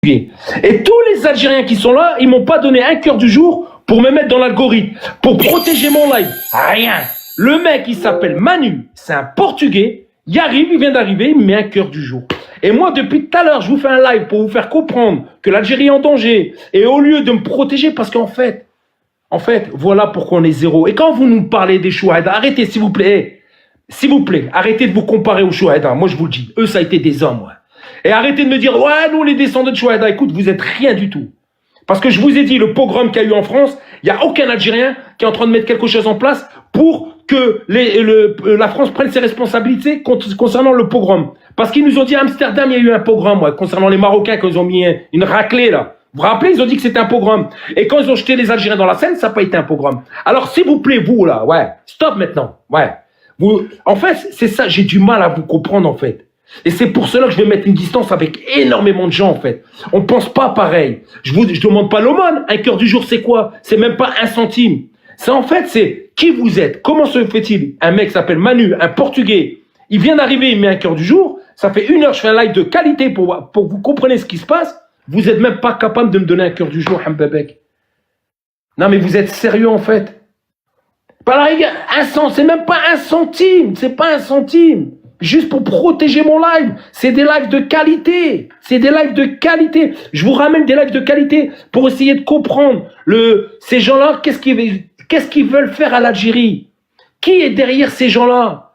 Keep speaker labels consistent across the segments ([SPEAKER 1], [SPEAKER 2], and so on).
[SPEAKER 1] Et tous les Algériens qui sont là, ils m'ont pas donné un cœur du jour pour me mettre dans l'algorithme, pour protéger mon live. Rien. Le mec, il s'appelle Manu, c'est un Portugais, il arrive, il vient d'arriver, il me met un cœur du jour. Et moi, depuis tout à l'heure, je vous fais un live pour vous faire comprendre que l'Algérie est en danger. Et au lieu de me protéger, parce qu'en fait, voilà pourquoi on est zéro. Et quand vous nous parlez des Chouahada, arrêtez, s'il vous plaît. S'il vous plaît, arrêtez de vous comparer aux Chouahada. Moi, je vous le dis, eux, ça a été des hommes, ouais. Et arrêtez de me dire, ouais, nous, les descendants de Chouahada, écoute, vous êtes rien du tout. Parce que je vous ai dit, le pogrom qu'il y a eu en France, il n'y a aucun Algérien qui est en train de mettre quelque chose en place pour que la France prenne ses responsabilités concernant le pogrom. Parce qu'ils nous ont dit à Amsterdam, il y a eu un pogrom, ouais, concernant les Marocains, quand ils ont mis une raclée, là. Vous vous rappelez, ils ont dit que c'était un pogrom. Et quand ils ont jeté les Algériens dans la Seine, ça n'a pas été un pogrom. Alors, s'il vous plaît, vous, là, ouais, stop maintenant, ouais. En fait, c'est ça, j'ai du mal à vous comprendre, en fait. Et c'est pour cela que je vais mettre une distance avec énormément de gens, en fait. On ne pense pas pareil. Je demande pas l'aumône. Un cœur du jour, c'est quoi? C'est même pas un centime. C'est qui vous êtes. Comment se fait-il? Un mec s'appelle Manu, un Portugais. Il vient d'arriver, il met un cœur du jour. Ça fait 1 heure, je fais un live de qualité pour que vous compreniez ce qui se passe. Vous n'êtes même pas capable de me donner un cœur du jour, Hambabek. Non, mais vous êtes sérieux, en fait. Par la rigueur, c'est même pas un centime. C'est pas un centime. Juste pour protéger mon live. C'est des lives de qualité. C'est des lives de qualité. Je vous ramène des lives de qualité pour essayer de comprendre ces gens-là, qu'est-ce qu'ils veulent faire à l'Algérie. Qui est derrière ces gens-là?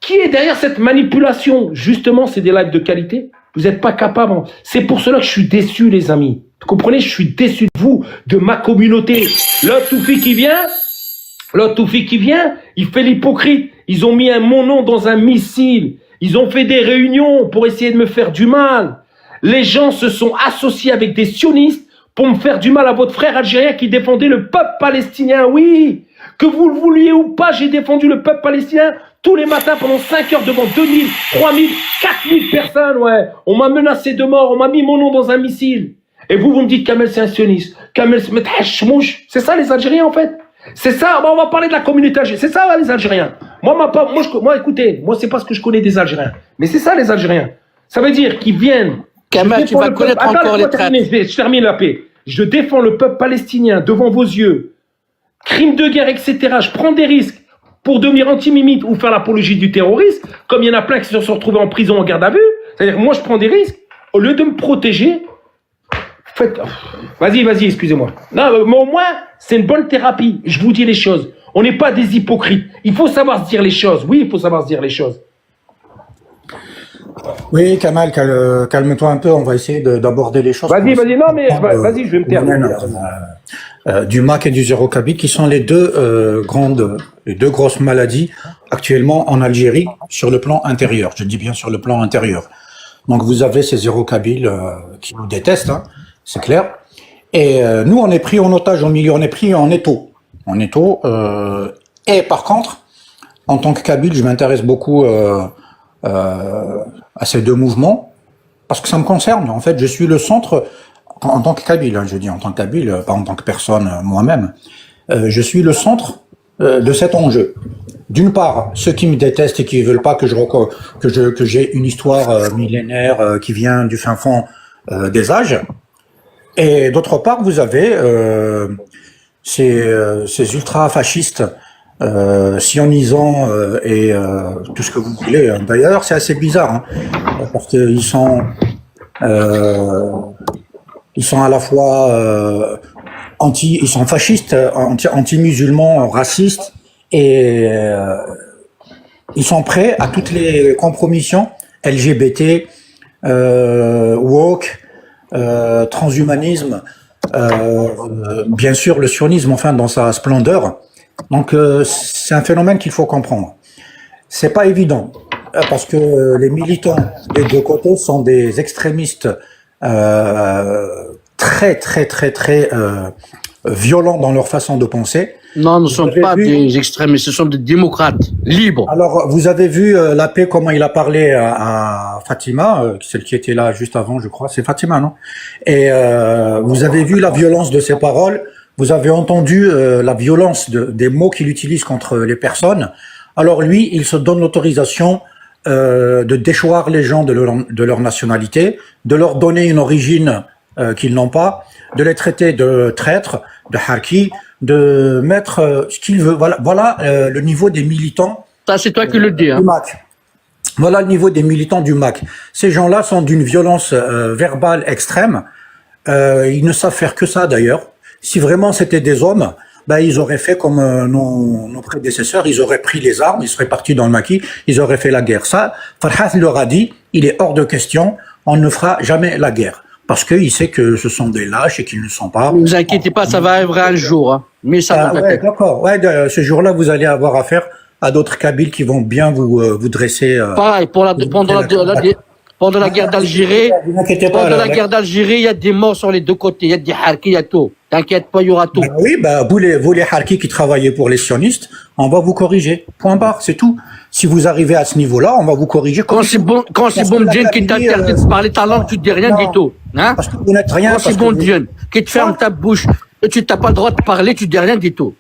[SPEAKER 1] Qui est derrière cette manipulation? Justement, c'est des lives de qualité. Vous n'êtes pas capable. C'est pour cela que je suis déçu, les amis. Vous comprenez? Je suis déçu de vous, de ma communauté. L'autre Toufi qui vient, il fait l'hypocrite. Ils ont mis mon nom dans un missile. Ils ont fait des réunions pour essayer de me faire du mal. Les gens se sont associés avec des sionistes pour me faire du mal à votre frère algérien qui défendait le peuple palestinien. Oui, que vous le vouliez ou pas, j'ai défendu le peuple palestinien tous les matins pendant 5 heures devant 2000, 3000, 4000 personnes. Ouais, on m'a menacé de mort, on m'a mis mon nom dans un missile. Et vous me dites Kamel c'est un sioniste. Kamel c'est ça les Algériens en fait. C'est ça, on va parler de la communauté algérienne. C'est ça les Algériens. Moi, écoutez, moi c'est pas ce que je connais des Algériens. Mais c'est ça les Algériens. Ça veut dire qu'ils viennent.
[SPEAKER 2] Kamel, tu vas connaître encore les traites.
[SPEAKER 1] Je termine la paix. Je défends le peuple palestinien devant vos yeux. Crimes de guerre, etc. Je prends des risques pour devenir anti-mimite ou faire l'apologie du terrorisme, comme il y en a plein qui se sont retrouvés en prison en garde à vue. C'est-à-dire, moi, je prends des risques. Au lieu de me protéger, Vas-y, excusez-moi. Non, mais au moins, c'est une bonne thérapie. Je vous dis les choses. On n'est pas des hypocrites. Il faut savoir se dire les choses. Oui, il faut savoir se dire les choses.
[SPEAKER 3] Oui, Kamal, calme-toi un peu. On va essayer d'aborder les choses.
[SPEAKER 1] Vas-y, non, mais vas-y, je vais me taire.
[SPEAKER 3] Du MAC et du zéro cabine, qui sont les deux grosses maladies actuellement en Algérie sur le plan intérieur. Je dis bien sur le plan intérieur. Donc vous avez ces zéro cabines qui nous détestent, hein, c'est clair. Et nous, on est pris en otage au milieu, on est pris en étau. Et par contre, en tant que Kabyle, je m'intéresse beaucoup à ces deux mouvements parce que ça me concerne. En fait, je suis le centre en tant que Kabyle. Hein, je dis en tant que Kabyle, pas en tant que personne moi-même. Je suis le centre de cet enjeu. D'une part, ceux qui me détestent et qui veulent pas que j'ai une histoire millénaire qui vient du fin fond des âges. Et d'autre part, vous avez ces ultra-fascistes sionisants et tout ce que vous voulez. D'ailleurs, c'est assez bizarre, hein, parce qu'ils sont à la fois ils sont fascistes, anti-musulmans, racistes, et ils sont prêts à toutes les compromissions LGBT, woke, transhumanisme, bien sûr le sionisme, enfin dans sa splendeur. Donc c'est un phénomène qu'il faut comprendre. C'est pas évident parce que les militants des deux côtés sont des extrémistes très violents dans leur façon de penser.
[SPEAKER 2] Non, nous ne sommes pas des extrémistes, ce sont des démocrates libres.
[SPEAKER 3] Alors, vous avez vu la paix, comment il a parlé à Fatima, celle qui était là juste avant, je crois. C'est Fatima, non? Et vous avez vu la violence de ses paroles. Vous avez entendu la violence des mots qu'il utilise contre les personnes. Alors lui, il se donne l'autorisation de déchoir les gens de leur nationalité, de leur donner une origine qu'ils n'ont pas, de les traiter de traîtres, de harkis, de mettre ce qu'ils veulent. Voilà le niveau des militants.
[SPEAKER 2] Ça, c'est toi qui le dis. Hein.
[SPEAKER 3] Du MAC. Voilà le niveau des militants du MAC. Ces gens-là sont d'une violence verbale extrême. Ils ne savent faire que ça d'ailleurs. Si vraiment c'était des hommes, ils auraient fait comme nos prédécesseurs, ils auraient pris les armes, ils seraient partis dans le maquis, ils auraient fait la guerre. Ça, Farhat leur a dit, il est hors de question, on ne fera jamais la guerre. Parce qu'il sait que ce sont des lâches et qu'ils ne sont pas...
[SPEAKER 2] Ne vous inquiétez pas, ça va arriver un jour. Hein. Mais ça va
[SPEAKER 3] ouais, d'accord. Ouais, ce jour-là, vous allez avoir affaire à d'autres Kabyles qui vont bien vous dresser...
[SPEAKER 2] Pareil, pendant la guerre d'Algérie, guerre d'Algérie, il y a des morts sur les deux côtés, il y a des harkis, il y a tout. T'inquiète pas, il y aura tout.
[SPEAKER 3] Oui, vous les harkis qui travaillez pour les sionistes, on va vous corriger. Point barre, c'est tout. Si vous arrivez à ce niveau-là, on va vous corriger.
[SPEAKER 2] Quand c'est Boumediene qui t'interdit de parler ta langue, tu te dis rien du tout. Hein?
[SPEAKER 3] Parce que vous n'êtes rien.
[SPEAKER 2] Quand c'est Boumediene qui te ferme ta bouche, tu n'as pas le droit de parler, tu dis rien du tout.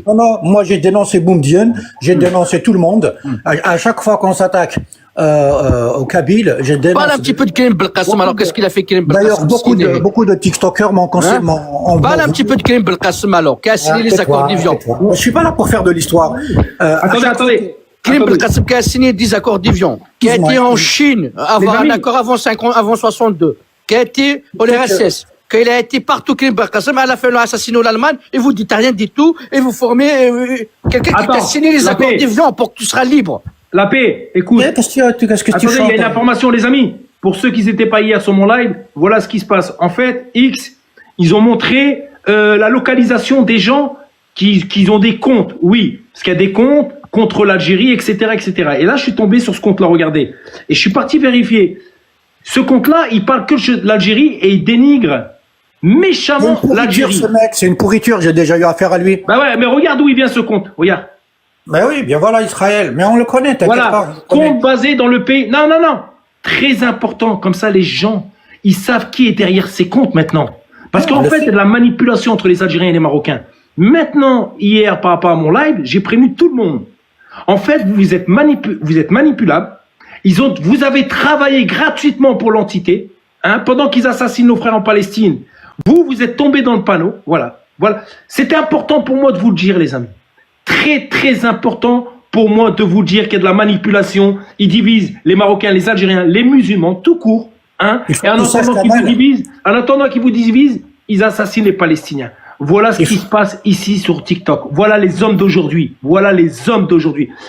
[SPEAKER 3] Non, moi j'ai dénoncé Boumediene, j'ai dénoncé tout le monde. À chaque fois qu'on s'attaque au Kabyle, j'ai dénoncé.
[SPEAKER 2] Parle un petit peu de Karim Belkacem, alors qu'est-ce qu'il a fait Karim Belkacem?
[SPEAKER 3] D'ailleurs, beaucoup de TikTokers m'ont conseillé.
[SPEAKER 2] Parle un petit peu de Karim Belkacem, alors, qui a signé les accords d'Évian.
[SPEAKER 3] Je suis pas là pour faire de l'histoire.
[SPEAKER 1] Attendez.
[SPEAKER 2] Karim Belkacem qui a signé 10 accords d'Évian, qui a été en Chine, avoir un accord avant 62, qui a été au RSS. Quand il a été partout, Karim Belkacem, à la fin, l'assassinat en Allemagne, et vous dites rien du tout, et vous formez quelqu'un qui t'a signé les accords d'Évian pour que tu seras libre.
[SPEAKER 1] La paix, écoute.
[SPEAKER 3] Qu'est-ce que tu
[SPEAKER 1] Attendez, il y a une information, les amis. Pour ceux qui n'étaient pas hier sur mon live, voilà ce qui se passe. En fait, X, ils ont montré la localisation des gens qui ont des comptes. Oui, parce qu'il y a des comptes contre l'Algérie, etc., etc. Et là, je suis tombé sur ce compte-là, regardez. Et je suis parti vérifier. Ce compte-là, il parle que de l'Algérie et il dénigre méchamment l'Algérie.
[SPEAKER 3] Ce mec, c'est une pourriture, j'ai déjà eu affaire à lui.
[SPEAKER 1] Bah ouais, mais regarde d'où il vient ce compte, regarde.
[SPEAKER 3] Ben oui, bien voilà Israël, mais on le connaît, t'inquiète pas.
[SPEAKER 1] Compte basé dans le pays. Non. Très important, comme ça les gens, ils savent qui est derrière ces comptes maintenant. Parce qu'en fait, il y a de la manipulation entre les Algériens et les Marocains. Maintenant, hier, par rapport à mon live, j'ai prévenu tout le monde. En fait, vous êtes manipulable. Vous avez travaillé gratuitement pour l'entité, pendant qu'ils assassinent nos frères en Palestine. Vous êtes tombés dans le panneau. Voilà. C'était important pour moi de vous le dire, les amis. Très, très important pour moi de vous dire qu'il y a de la manipulation. Ils divisent les Marocains, les Algériens, les musulmans, tout court. Et en attendant qu'ils vous divisent, ils assassinent les Palestiniens. Voilà ce qui se passe ici sur TikTok. Voilà les hommes d'aujourd'hui.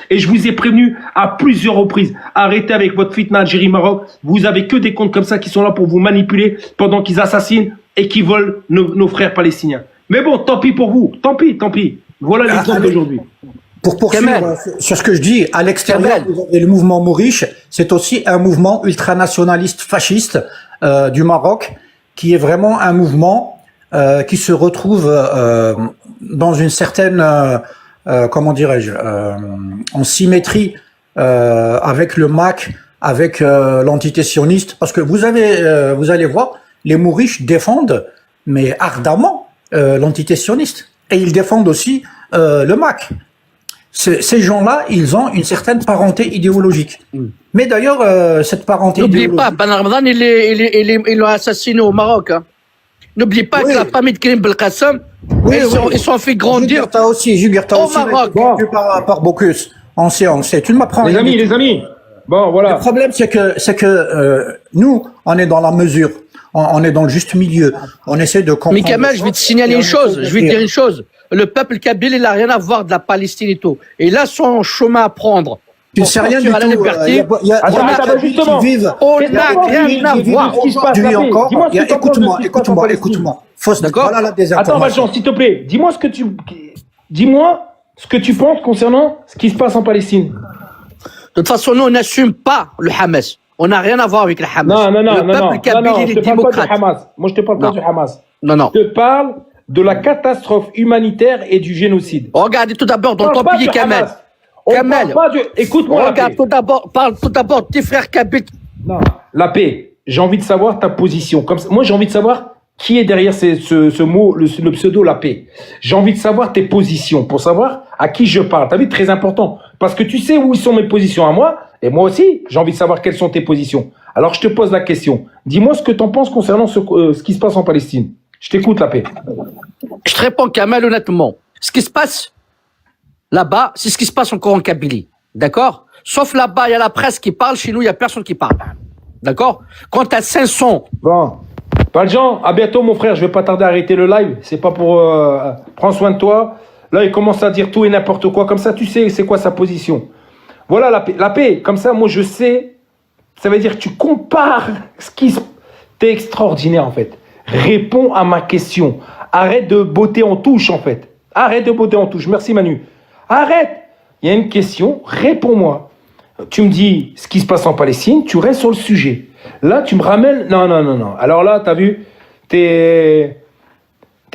[SPEAKER 1] Et je vous ai prévenu à plusieurs reprises. Arrêtez avec votre fitna Algérie-Maroc. Vous avez que des comptes comme ça qui sont là pour vous manipuler pendant qu'ils assassinent et qui volent nos frères palestiniens. Mais bon, tant pis pour vous. Tant pis. Voilà les hommes d'aujourd'hui.
[SPEAKER 3] Pour poursuivre sur ce que je dis, à l'extérieur, vous avez le mouvement Mouriche, c'est aussi un mouvement ultranationaliste fasciste du Maroc, qui est vraiment un mouvement qui se retrouve dans une certaine, comment dirais-je, en symétrie avec le MAC, avec l'entité sioniste, parce que vous allez voir, les Mouriches défendent, mais ardemment, l'entité sioniste. Et ils défendent aussi le MAC. Ces gens-là, ils ont une certaine parenté idéologique. Mais d'ailleurs, cette parenté
[SPEAKER 2] idéologique... N'oublie pas, Ben Ramadan, ils l'ont assassiné au Maroc. Hein. N'oublie pas que la famille de Karim Belkacem, ils sont fait grandir
[SPEAKER 3] Juberta
[SPEAKER 2] au Maroc.
[SPEAKER 3] Par Bocuse. On sait. Tu ne m'apprends
[SPEAKER 1] rien. Les amis. Bon, voilà.
[SPEAKER 3] Le problème, c'est que nous, on est dans la mesure. On est dans le juste milieu. On essaie de comprendre.
[SPEAKER 2] Mais Kamel, je vais te signaler une chose. Je vais te dire une chose. Le peuple kabyle, il n'a rien à voir de la Palestine et tout. Et là, son chemin à prendre.
[SPEAKER 3] Tu ne sais rien du tout.
[SPEAKER 1] Attends, justement.
[SPEAKER 2] On n'a rien à voir.
[SPEAKER 3] Écoute-moi.
[SPEAKER 2] D'accord.
[SPEAKER 3] Voilà la désinformation.
[SPEAKER 1] Attends, Valjean, s'il te plaît. Dis-moi ce que tu penses concernant ce qui se passe en Palestine.
[SPEAKER 2] De toute façon, nous, on n'assume pas le Hamas. On n'a rien à voir avec le Hamas.
[SPEAKER 1] Non.
[SPEAKER 2] Le peuple kabyle, il est démocrate.
[SPEAKER 1] Moi, je te parle pas du Hamas.
[SPEAKER 2] Non.
[SPEAKER 1] Je te parle de la catastrophe humanitaire et du génocide.
[SPEAKER 2] Regardez tout d'abord dans ton pays, Kamel. Kamel,
[SPEAKER 1] écoute-moi.
[SPEAKER 2] Regarde parle tout d'abord de tes frères kabyles.
[SPEAKER 1] Non, la paix. J'ai envie de savoir ta position. Moi, j'ai envie de savoir qui est derrière ce mot, le pseudo la paix. J'ai envie de savoir tes positions pour savoir à qui je parle. T'as vu, très important. Parce que tu sais où sont mes positions à moi, et moi aussi, j'ai envie de savoir quelles sont tes positions. Alors, je te pose la question. Dis-moi ce que tu en penses concernant ce qui se passe en Palestine. Je t'écoute, la paix.
[SPEAKER 2] Je te réponds, Kamel, honnêtement. Ce qui se passe là-bas, c'est ce qui se passe encore en Kabylie. D'accord? Sauf là-bas, il y a la presse qui parle. Chez nous, il n'y a personne qui parle. D'accord? Quand tu as 500...
[SPEAKER 1] Bon. Valjean, à bientôt, mon frère. Je vais pas tarder à arrêter le live. C'est pas pour... prends soin de toi. Là, il commence à dire tout et n'importe quoi. Comme ça, tu sais c'est quoi sa position. Voilà la paix. La paix, comme ça, moi, je sais. Ça veut dire que tu compares ce qui se... T'es extraordinaire, en fait. Réponds à ma question. Arrête de botter en touche, en fait. Arrête de botter en touche. Merci, Manu. Arrête. Il y a une question. Réponds-moi. Tu me dis ce qui se passe en Palestine. Tu restes sur le sujet. Là, tu me ramènes... Non. Alors là, t'as vu, t'es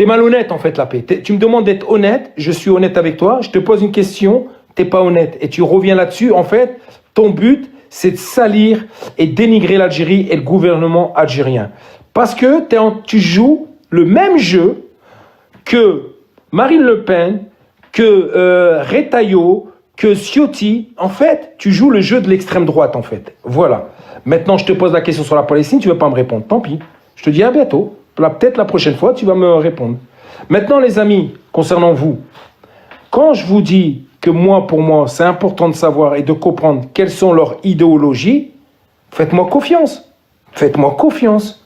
[SPEAKER 1] malhonnête, en fait, la paix. Tu me demandes d'être honnête. Je suis honnête avec toi. Je te pose une question. T'es pas honnête. Et tu reviens là-dessus. En fait, ton but, c'est de salir et dénigrer l'Algérie et le gouvernement algérien. Parce que tu joues le même jeu que Marine Le Pen, que Retailleau, que Ciotti. En fait, tu joues le jeu de l'extrême droite, en fait. Voilà. Maintenant, je te pose la question sur la Palestine, tu ne veux pas me répondre. Tant pis. Je te dis à bientôt. Peut-être la prochaine fois, tu vas me répondre. Maintenant, les amis, concernant vous, quand je vous dis que pour moi, c'est important de savoir et de comprendre quelles sont leurs idéologies, faites-moi confiance. Faites-moi confiance.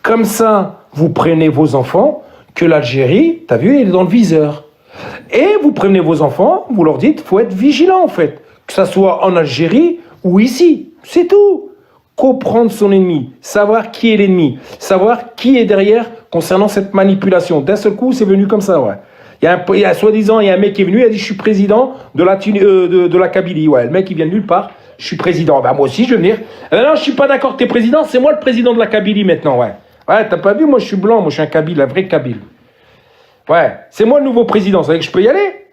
[SPEAKER 1] Comme ça, vous prenez vos enfants, que l'Algérie, t'as vu, elle est dans le viseur. Et vous prenez vos enfants, vous leur dites, il faut être vigilant, en fait. Que ça soit en Algérie ou ici. C'est tout. Comprendre son ennemi, savoir qui est l'ennemi, savoir qui est derrière concernant cette manipulation. D'un seul coup, c'est venu comme ça, ouais. Il y a soi-disant, il y a un mec qui est venu, il a dit, je suis président de la Kabylie. Ouais, le mec, il vient de nulle part. Je suis président. Ben, moi aussi, je vais venir. Non, je suis pas d'accord que tu es président. C'est moi le président de la Kabylie maintenant, ouais. Ouais, t'as pas vu, moi, je suis blanc. Moi, je suis un Kabyle, un vrai Kabyle. Ouais, c'est moi le nouveau président. Ça veut dire que je peux y aller.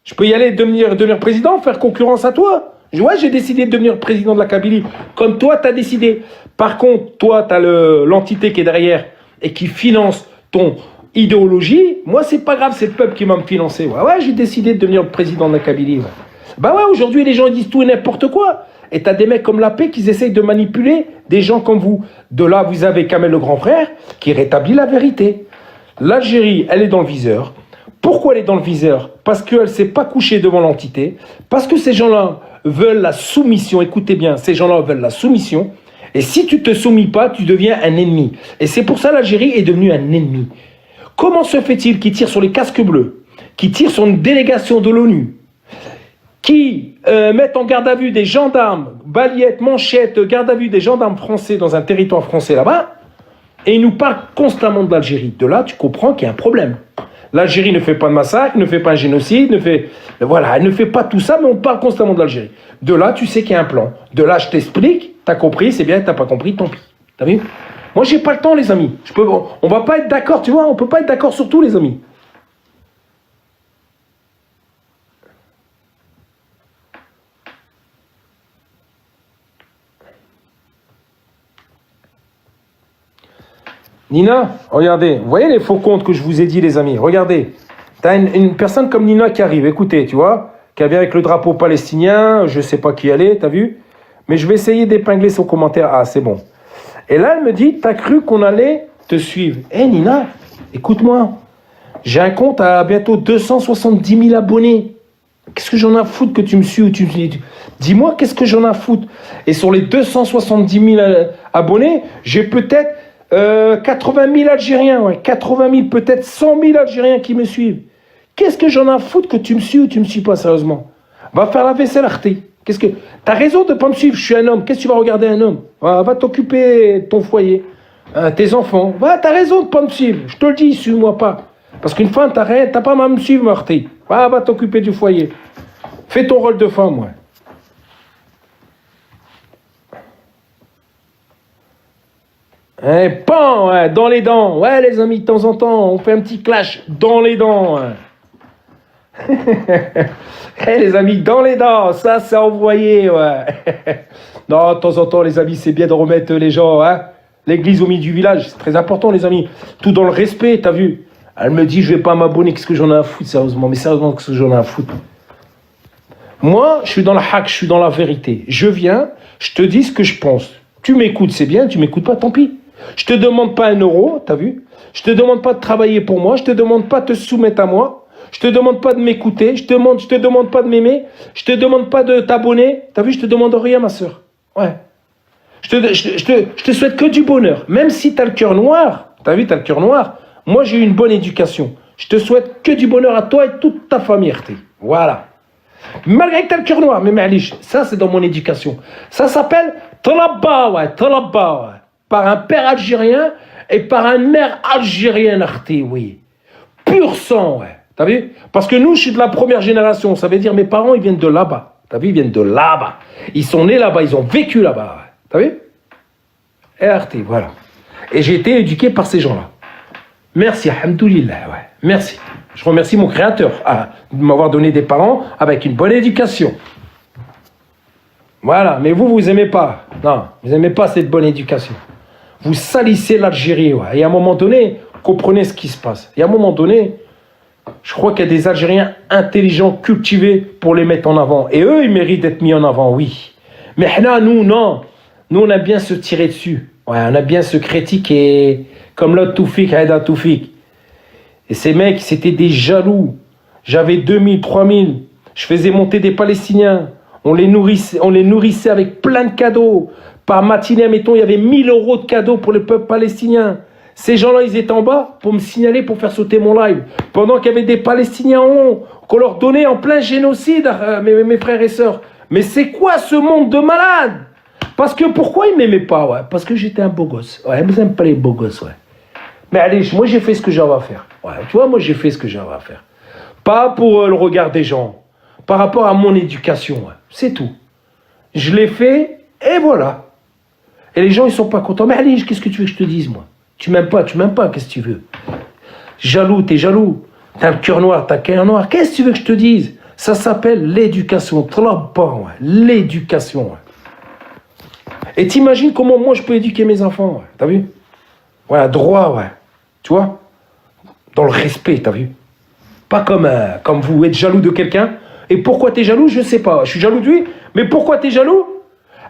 [SPEAKER 1] Je peux y aller, devenir président, faire concurrence à toi. Ouais, j'ai décidé de devenir président de la Kabylie, comme toi, tu as décidé. Par contre, toi, tu as l'entité qui est derrière et qui finance ton idéologie. Moi, c'est pas grave, c'est le peuple qui va me financer. Ouais, j'ai décidé de devenir président de la Kabylie. Ouais. Bah ouais, aujourd'hui, les gens disent tout et n'importe quoi. Et tu as des mecs comme la paix qui essayent de manipuler des gens comme vous. De là, vous avez Kamel le grand frère qui rétablit la vérité. L'Algérie, elle est dans le viseur. Pourquoi elle est dans le viseur? Parce qu'elle ne s'est pas couchée devant l'entité. Parce que ces gens-là veulent la soumission. Écoutez bien, ces gens-là veulent la soumission. Et si tu ne te soumis pas, tu deviens un ennemi. Et c'est pour ça que l'Algérie est devenue un ennemi. Comment se fait-il qu'ils tirent sur les casques bleus, qui tirent sur une délégation de l'ONU, qui mettent en garde à vue des gendarmes, balayettes, manchettes, garde à vue des gendarmes français dans un territoire français là-bas, et ils nous parlent constamment de l'Algérie. De là, tu comprends qu'il y a un problème. L'Algérie ne fait pas de massacre, ne fait pas un génocide, elle ne fait pas tout ça, mais on parle constamment de l'Algérie. De là, tu sais qu'il y a un plan. De là, je t'explique, t'as compris, c'est bien, t'as pas compris, tant pis. T'as vu? Moi, j'ai pas le temps, les amis. On va pas être d'accord, tu vois, on peut pas être d'accord sur tout, les amis. Nina, regardez, vous voyez les faux comptes que je vous ai dit, les amis, regardez. T'as une personne comme Nina qui arrive, écoutez, tu vois, qui vient avec le drapeau palestinien, je sais pas qui elle est, t'as vu? Mais je vais essayer d'épingler son commentaire. Ah, c'est bon. Et là, elle me dit, t'as cru qu'on allait te suivre. Eh Nina, écoute-moi, j'ai un compte à bientôt 270 000 abonnés. Qu'est-ce que j'en ai à foutre que tu me suis ou tu me suis? Dis-moi, qu'est-ce que j'en ai à foutre? Et sur les 270 000 abonnés, j'ai peut-être 80 000 Algériens, ouais, 80 000, peut-être 100 000 Algériens qui me suivent. Qu'est-ce que j'en ai à foutre que tu me suis ou tu me suis pas, sérieusement? Va faire la vaisselle, Arté. T'as raison de ne pas me suivre, je suis un homme. Qu'est-ce que tu vas regarder un homme? Va t'occuper de ton foyer, tes enfants. T'as raison de ne pas me suivre. Je te le dis, suis-moi pas. Parce qu'une femme, t'as pas à me suivre, Arté. Va t'occuper du foyer. Fais ton rôle de femme, ouais. Pan, ouais, dans les dents. Ouais, les amis, de temps en temps, on fait un petit clash dans les dents. Ouais. Les amis, dans les dents, ça, c'est envoyé, ouais. Non, de temps en temps, les amis, c'est bien de remettre les gens, hein. L'église au milieu du village, c'est très important, les amis. Tout dans le respect, t'as vu? Elle me dit, je vais pas m'abonner, qu'est-ce que j'en ai à foutre, sérieusement? Mais sérieusement, qu'est-ce que j'en ai à foutre? Moi, je suis dans la haq, je suis dans la vérité. Je viens, je te dis ce que je pense. Tu m'écoutes, c'est bien, tu m'écoutes pas, tant pis. Je te demande pas 1 euro, t'as vu? Je te demande pas de travailler pour moi, je te demande pas de te soumettre à moi, je te demande pas de m'écouter, je te demande pas de m'aimer, je te demande pas de t'abonner, t'as vu? Je te demande rien, ma sœur. Ouais. Je te souhaite que du bonheur. Même si t'as le cœur noir, t'as vu, t'as le cœur noir, moi j'ai eu une bonne éducation. Je te souhaite que du bonheur à toi et toute ta famille, RT. Voilà. Malgré que t'as le cœur noir, mais Malish, ça c'est dans mon éducation. Ça s'appelle Talabba, ouais, Talabba, ouais. Par un père algérien et par une mère algérienne, RT, oui. Pur sang, ouais. T'as vu? Parce que nous, je suis de la première génération. Ça veut dire mes parents, ils viennent de là-bas. T'as vu? Ils viennent de là-bas. Ils sont nés là-bas, ils ont vécu là-bas. Ouais. T'as vu? Et RT, voilà. Et j'ai été éduqué par ces gens-là. Merci, alhamdoulilah, ouais. Merci. Je remercie mon créateur de m'avoir donné des parents avec une bonne éducation. Voilà, mais vous aimez pas. Non, vous aimez pas cette bonne éducation. Vous salissez l'Algérie, ouais. Et à un moment donné, comprenez ce qui se passe. Et à un moment donné, je crois qu'il y a des Algériens intelligents, cultivés pour les mettre en avant. Et eux, ils méritent d'être mis en avant, oui. Mais là, nous, non. Nous, on a bien se tirer dessus. Ouais, on a bien se critiquer. Comme l'autre Toufik, Haïda Toufik. Et ces mecs, c'était des jaloux. J'avais 2000, 3000. Je faisais monter des Palestiniens. On les nourrissait avec plein de cadeaux. Par matinée, mettons, il y avait 1000 euros de cadeaux pour le peuple palestinien. Ces gens-là, ils étaient en bas pour me signaler, pour faire sauter mon live. Pendant qu'il y avait des Palestiniens en haut, qu'on leur donnait en plein génocide, mes frères et sœurs. Mais c'est quoi ce monde de malades? Parce que pourquoi ils ne m'aimaient pas? Ouais, parce que j'étais un beau gosse. Ouais, ils n'aiment pas les beaux gosses, ouais. Mais allez, moi j'ai fait ce que j'avais à faire. Ouais, tu vois, moi j'ai fait ce que j'avais à faire. Pas pour le regard des gens. Par rapport à mon éducation, ouais. C'est tout. Je l'ai fait, et voilà. Et les gens, ils sont pas contents. Mais allez, qu'est-ce que tu veux que je te dise, moi? Tu m'aimes pas, qu'est-ce que tu veux? Jaloux, t'es jaloux. T'as le cœur noir, t'as le cœur noir. Qu'est-ce que tu veux que je te dise? Ça s'appelle l'éducation. Ouais. L'éducation, ouais. Et t'imagines comment moi je peux éduquer mes enfants, ouais. T'as vu? Voilà, droit, ouais. Tu vois? Dans le respect, t'as vu? Pas comme vous êtes jaloux de quelqu'un. Et pourquoi t'es jaloux? Je sais pas. Je suis jaloux de lui. Mais pourquoi t'es jaloux?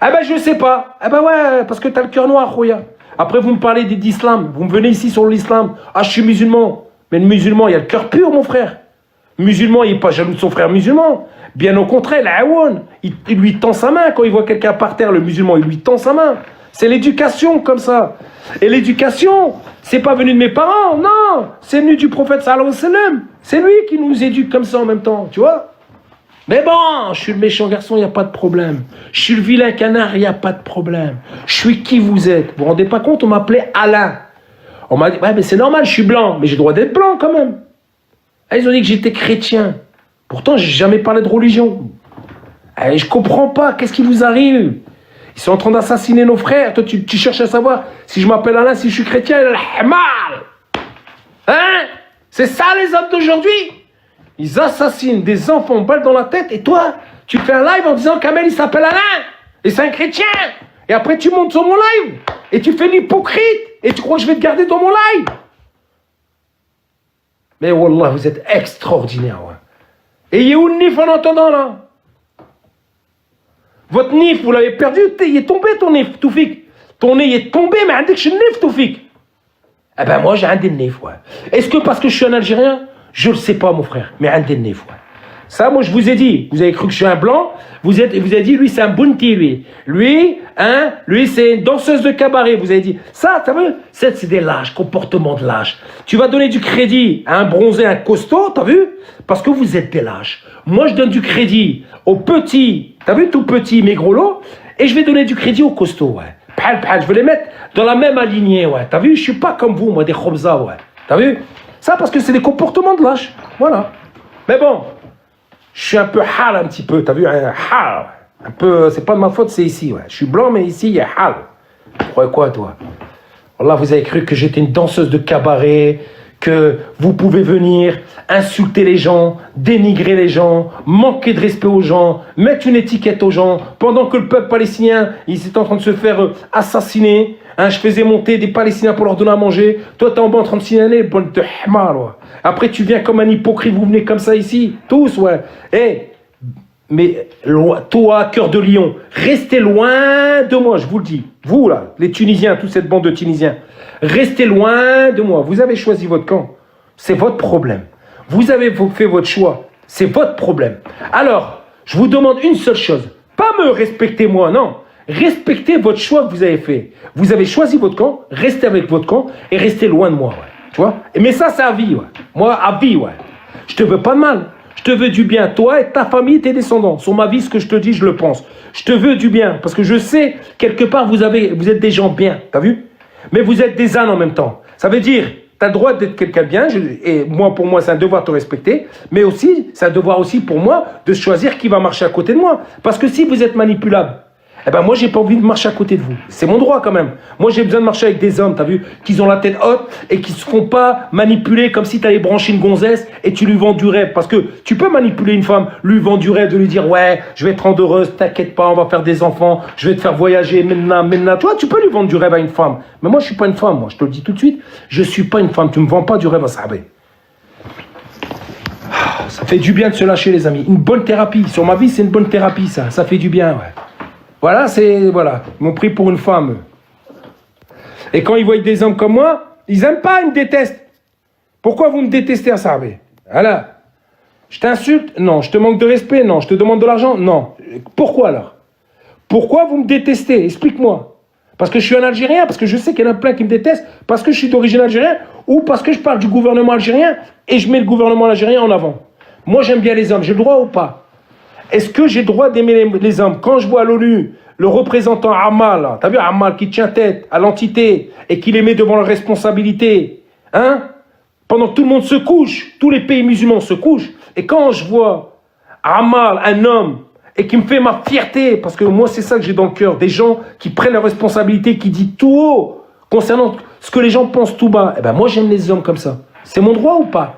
[SPEAKER 1] Ah ben je sais pas. Ah ben ouais, parce que t'as le cœur noir, Rouya. Après vous me parlez d'islam. Vous me venez ici sur l'islam. Ah, je suis musulman. Mais le musulman, il a le cœur pur, mon frère. Le musulman, il n'est pas jaloux de son frère musulman. Bien au contraire, l'aouan, il lui tend sa main. Quand il voit quelqu'un par terre, le musulman, il lui tend sa main. C'est l'éducation comme ça. Et l'éducation, c'est pas venu de mes parents, non. C'est venu du prophète sallallahu alayhi wa sallam. C'est lui qui nous éduque comme ça en même temps, tu vois. Mais bon, je suis le méchant garçon, il n'y a pas de problème. Je suis le vilain canard, il n'y a pas de problème. Je suis qui vous êtes. Vous vous rendez pas compte, on m'appelait Alain. On m'a dit, ouais, mais c'est normal, je suis blanc. Mais j'ai le droit d'être blanc quand même. Et ils ont dit que j'étais chrétien. Pourtant, j'ai jamais parlé de religion. Et je comprends pas, qu'est-ce qui vous arrive? Ils sont en train d'assassiner nos frères. Toi, tu cherches à savoir si je m'appelle Alain, si je suis chrétien. Mal. Hein? C'est ça les hommes d'aujourd'hui? Ils assassinent des enfants balles dans la tête. Et toi, tu fais un live en disant qu'Amel, il s'appelle Alain. Et c'est un chrétien. Et après, tu montes sur mon live. Et tu fais l'hypocrite. Et tu crois que je vais te garder dans mon live? Mais wallah, vous êtes extraordinaire. Ouais. Et il est où le nif en entendant là? Votre nif, vous l'avez perdu, il est tombé ton nif, Toufik. Ton nez est tombé, mais un je nif, Toufik. Eh ben moi j'ai un des nif, ouais. Est-ce que parce que je suis un Algérien? Je le sais pas, mon frère, mais un des nif, ouais. Ça, moi je vous ai dit, vous avez cru que je suis un blanc, vous avez dit, lui c'est un bounty, lui. Lui c'est une danseuse de cabaret, vous avez dit. Ça, t'as vu? C'est des lâches, comportement de lâche. Tu vas donner du crédit à un bronzé, un costaud, t'as vu? Parce que vous êtes des lâches. Moi je donne du crédit aux petits, t'as vu, tout petit, mais gros lot, et je vais donner du crédit aux costauds, ouais. Je vais les mettre dans la même alignée, ouais. T'as vu? Je suis pas comme vous, moi, des khobza, ouais. T'as vu? Ça, parce que c'est des comportements de lâche. Voilà. Mais bon, je suis un peu hal un petit peu, t'as vu? Un hal. Un peu, c'est pas de ma faute, c'est ici, ouais. Je suis blanc, mais ici, il y a hal. Tu crois quoi, toi? Wallah, vous avez cru que j'étais une danseuse de cabaret, que vous pouvez venir insulter les gens, dénigrer les gens, manquer de respect aux gens, mettre une étiquette aux gens, pendant que le peuple palestinien, il était en train de se faire assassiner. Hein, je faisais monter des Palestiniens pour leur donner à manger. Toi, t'es en bas en train de signaler, bonne de hamar, ouais. Après, tu viens comme un hypocrite, vous venez comme ça ici, tous, ouais. Eh, Mais toi, cœur de lion, restez loin de moi, je vous le dis. Vous, là, les Tunisiens, toute cette bande de Tunisiens, restez loin de moi. Vous avez choisi votre camp. C'est votre problème. Vous avez fait votre choix. C'est votre problème. Alors, je vous demande une seule chose. Pas me respecter moi, non. Respectez votre choix que vous avez fait. Vous avez choisi votre camp, restez avec votre camp et restez loin de moi. Ouais. Tu vois? Mais ça, c'est à vie. Ouais. Moi, à vie, ouais. Je te veux pas de mal. Je te veux du bien. Toi et ta famille, tes descendants. Sur ma vie, ce que je te dis, je le pense. Je te veux du bien. Parce que je sais, quelque part, vous êtes des gens bien. T'as vu? Mais vous êtes des ânes en même temps. Ça veut dire, tu as le droit d'être quelqu'un de bien. Et moi, pour moi, c'est un devoir de te respecter. Mais aussi, c'est un devoir aussi pour moi de choisir qui va marcher à côté de moi. Parce que si vous êtes manipulable, eh ben moi, j'ai pas envie de marcher à côté de vous. C'est mon droit quand même. Moi, j'ai besoin de marcher avec des hommes, t'as vu, qui ont la tête haute et qui se font pas manipuler comme si tu allais brancher une gonzesse et tu lui vends du rêve. Parce que tu peux manipuler une femme, lui vendre du rêve, de lui dire ouais, je vais te rendre heureuse, t'inquiète pas, on va faire des enfants, je vais te faire voyager, maintenant. Toi, tu peux lui vendre du rêve à une femme. Mais moi, je suis pas une femme, moi, je te le dis tout de suite. Je suis pas une femme, tu me vends pas du rêve à ça. Ça fait du bien de se lâcher, les amis. Une bonne thérapie. Sur ma vie, c'est une bonne thérapie, ça. Ça fait du bien, ouais. Voilà, voilà. Ils m'ont pris pour une femme. Et quand ils voient des hommes comme moi, ils aiment pas, ils me détestent. Pourquoi vous me détestez à ça? Voilà. Je t'insulte? Non. Je te manque de respect? Non. Je te demande de l'argent? Non. Pourquoi alors? Pourquoi vous me détestez? Explique-moi. Parce que je suis un Algérien? Parce que je sais qu'il y en a plein qui me détestent? Parce que je suis d'origine algérienne? Ou parce que je parle du gouvernement algérien et je mets le gouvernement algérien en avant? Moi, j'aime bien les hommes. J'ai le droit ou pas? Est-ce que j'ai le droit d'aimer les hommes? Quand je vois à l'ONU, le représentant Amal, t'as vu Amal qui tient tête à l'entité et qui les met devant la responsabilité, hein? Pendant que tout le monde se couche, tous les pays musulmans se couchent, et quand je vois Amal, un homme, et qui me fait ma fierté, parce que moi c'est ça que j'ai dans le cœur, des gens qui prennent la responsabilité, qui disent tout haut, concernant ce que les gens pensent tout bas, eh ben moi j'aime les hommes comme ça. C'est mon droit ou pas?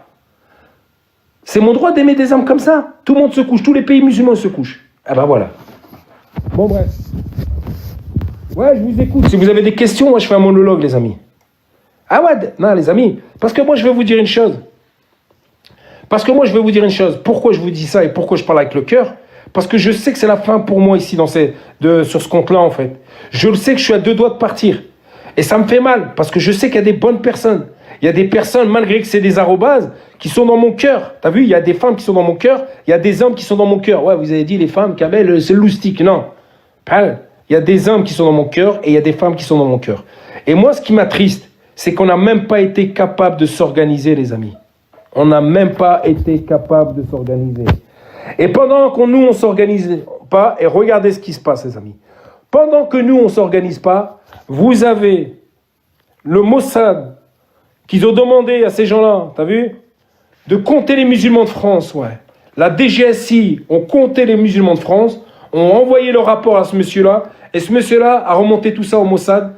[SPEAKER 1] C'est mon droit d'aimer des hommes comme ça. Tout le monde se couche, tous les pays musulmans se couchent. Ah ben voilà. Bon bref. Ouais, je vous écoute. Si vous avez des questions, moi je fais un monologue, les amis. Ah ouais, non les amis. Parce que moi je vais vous dire une chose. Pourquoi je vous dis ça et pourquoi je parle avec le cœur? Parce que je sais que c'est la fin pour moi ici sur ce compte-là en fait. Je le sais que je suis à 2 doigts de partir. Et ça me fait mal parce que je sais qu'il y a des bonnes personnes. Il y a des personnes, malgré que c'est des arrobases, qui sont dans mon cœur. T'as vu, il y a des femmes qui sont dans mon cœur, il y a des hommes qui sont dans mon cœur. Ouais, vous avez dit les femmes, Kamel, c'est loustique. Non. Il y a des hommes qui sont dans mon cœur et il y a des femmes qui sont dans mon cœur. Et moi, ce qui m'attriste, c'est qu'on n'a même pas été capable de s'organiser, les amis. On n'a même pas été capable de s'organiser. Et pendant que nous, on ne s'organise pas, et regardez ce qui se passe, les amis. Pendant que nous, on ne s'organise pas, vous avez le Mossad, qu'ils ont demandé à ces gens-là, t'as vu, de compter les musulmans de France, ouais. La DGSI ont compté les musulmans de France, ont envoyé le rapport à ce monsieur-là, et ce monsieur-là a remonté tout ça au Mossad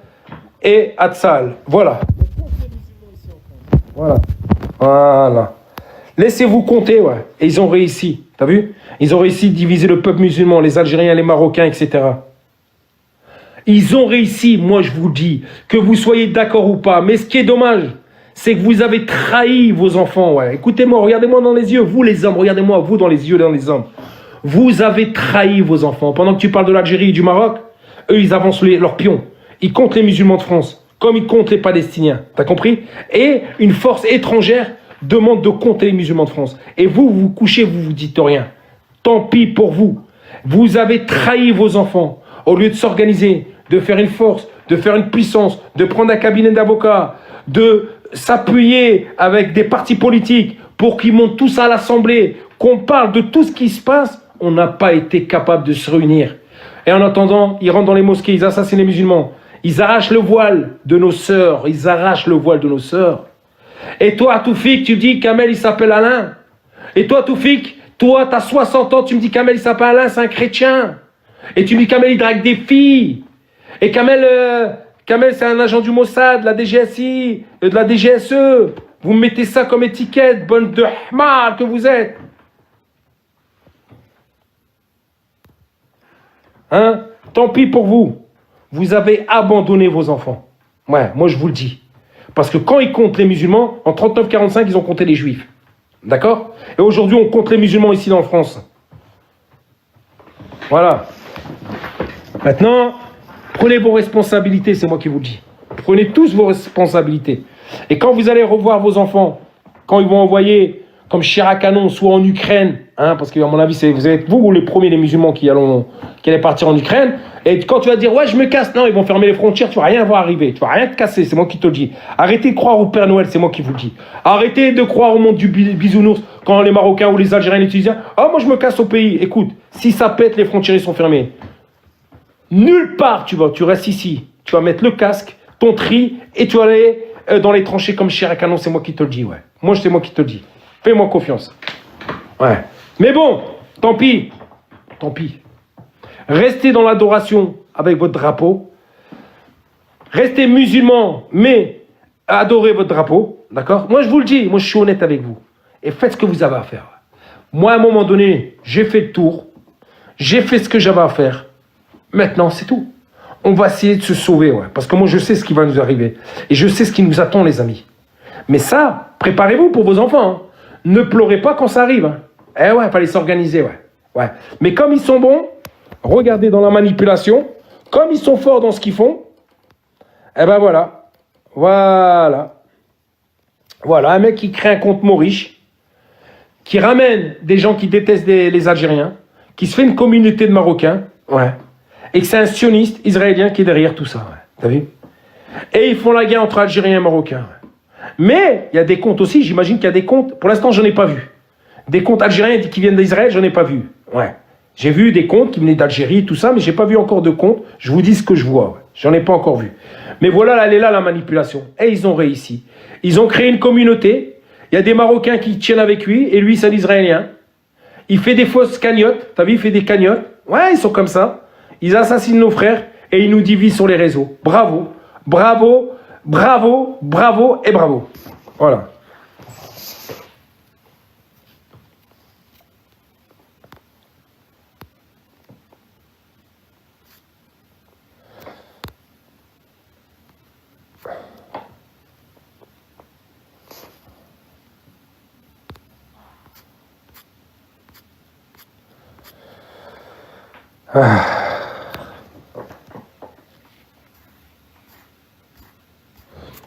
[SPEAKER 1] et à Tzal. Voilà. Voilà. Laissez-vous compter, ouais. Et ils ont réussi, t'as vu? Ils ont réussi de diviser le peuple musulman, les Algériens, les Marocains, etc. Ils ont réussi, moi je vous dis, que vous soyez d'accord ou pas. Mais ce qui est dommage, c'est que vous avez trahi vos enfants. Ouais. Écoutez-moi, regardez-moi dans les yeux. Vous les hommes, regardez-moi, vous dans les yeux, dans les hommes. Vous avez trahi vos enfants. Pendant que tu parles de l'Algérie et du Maroc, eux, ils avancent leurs pions. Ils comptent les musulmans de France, comme ils comptent les Palestiniens. T'as compris? Et une force étrangère demande de compter les musulmans de France. Et vous, vous couchez, vous dites rien. Tant pis pour vous. Vous avez trahi vos enfants. Au lieu de s'organiser, de faire une force, de faire une puissance, de prendre un cabinet d'avocats, de s'appuyer avec des partis politiques pour qu'ils montent tous à l'Assemblée, qu'on parle de tout ce qui se passe, on n'a pas été capable de se réunir. Et en attendant, ils rentrent dans les mosquées, ils assassinent les musulmans, ils arrachent le voile de nos sœurs, Et toi, Toufik, tu dis Kamel, il s'appelle Alain. Et toi, Toufik, toi, t'as 60 ans, tu me dis Kamel, il s'appelle Alain, c'est un chrétien. Et tu me dis Kamel, il drague des filles. Et Kamel, c'est un agent du Mossad, de la DGSI, de la DGSE. Vous me mettez ça comme étiquette, bonne de hmar que vous êtes. Hein? Tant pis pour vous. Vous avez abandonné vos enfants. Ouais, moi je vous le dis. Parce que quand ils comptent les musulmans, en 39-45, ils ont compté les juifs. D'accord? Et aujourd'hui, on compte les musulmans ici en France. Voilà. Maintenant, prenez vos responsabilités, c'est moi qui vous le dis. Prenez tous vos responsabilités. Et quand vous allez revoir vos enfants, quand ils vont envoyer comme chair à canon, soit en Ukraine, hein, parce qu'à mon avis, vous êtes vous ou les premiers les musulmans qui allaient partir en Ukraine, et quand tu vas dire, ouais, je me casse, non, ils vont fermer les frontières, tu vas rien voir arriver, tu vas rien te casser, c'est moi qui te le dis. Arrêtez de croire au Père Noël, c'est moi qui vous le dis. Arrêtez de croire au monde du bisounours, quand les Marocains ou les Algériens, les Tunisiens, ah, moi je me casse au pays. Écoute, si ça pète, les frontières sont fermées. Nulle part tu restes ici, tu vas mettre le casque, ton tri, et tu vas aller dans les tranchées comme chair à canon, c'est moi qui te le dis, ouais. Moi, c'est moi qui te le dis. Fais-moi confiance. Ouais. Mais bon, tant pis. Tant pis. Restez dans l'adoration avec votre drapeau. Restez musulmans, mais adorez votre drapeau. D'accord? Moi, je vous le dis. Moi, je suis honnête avec vous. Et faites ce que vous avez à faire. Moi, à un moment donné, j'ai fait le tour. J'ai fait ce que j'avais à faire. Maintenant, c'est tout. On va essayer de se sauver, ouais. Parce que moi, je sais ce qui va nous arriver. Et je sais ce qui nous attend, les amis. Mais ça, préparez-vous pour vos enfants, hein. Ne pleurez pas quand ça arrive. Hein. Eh ouais, il fallait s'organiser, ouais. Mais comme ils sont bons, regardez dans la manipulation, comme ils sont forts dans ce qu'ils font, eh ben voilà. Voilà, un mec qui crée un compte Maurice, qui ramène des gens qui détestent les Algériens, qui se fait une communauté de Marocains, ouais. Et que c'est un sioniste israélien qui est derrière tout ça, ouais. T'as vu? Et ils font la guerre entre Algériens et Marocains, ouais. Mais il y a des comptes aussi, j'imagine qu'il y a des comptes, pour l'instant j'en ai pas vu. Des comptes algériens qui viennent d'Israël, j'en ai pas vu. Ouais. J'ai vu des comptes qui venaient d'Algérie, tout ça, mais j'ai pas vu encore de comptes. Je vous dis ce que je vois, ouais. J'en ai pas encore vu. Mais voilà, elle est là la manipulation. Et ils ont réussi. Ils ont créé une communauté, il y a des Marocains qui tiennent avec lui, et lui c'est un Israélien. Il fait des fausses cagnottes, t'as vu, il fait des cagnottes. Ouais, ils sont comme ça. Ils assassinent nos frères, et ils nous divisent sur les réseaux. Bravo, bravo. Bravo, bravo et bravo. Voilà.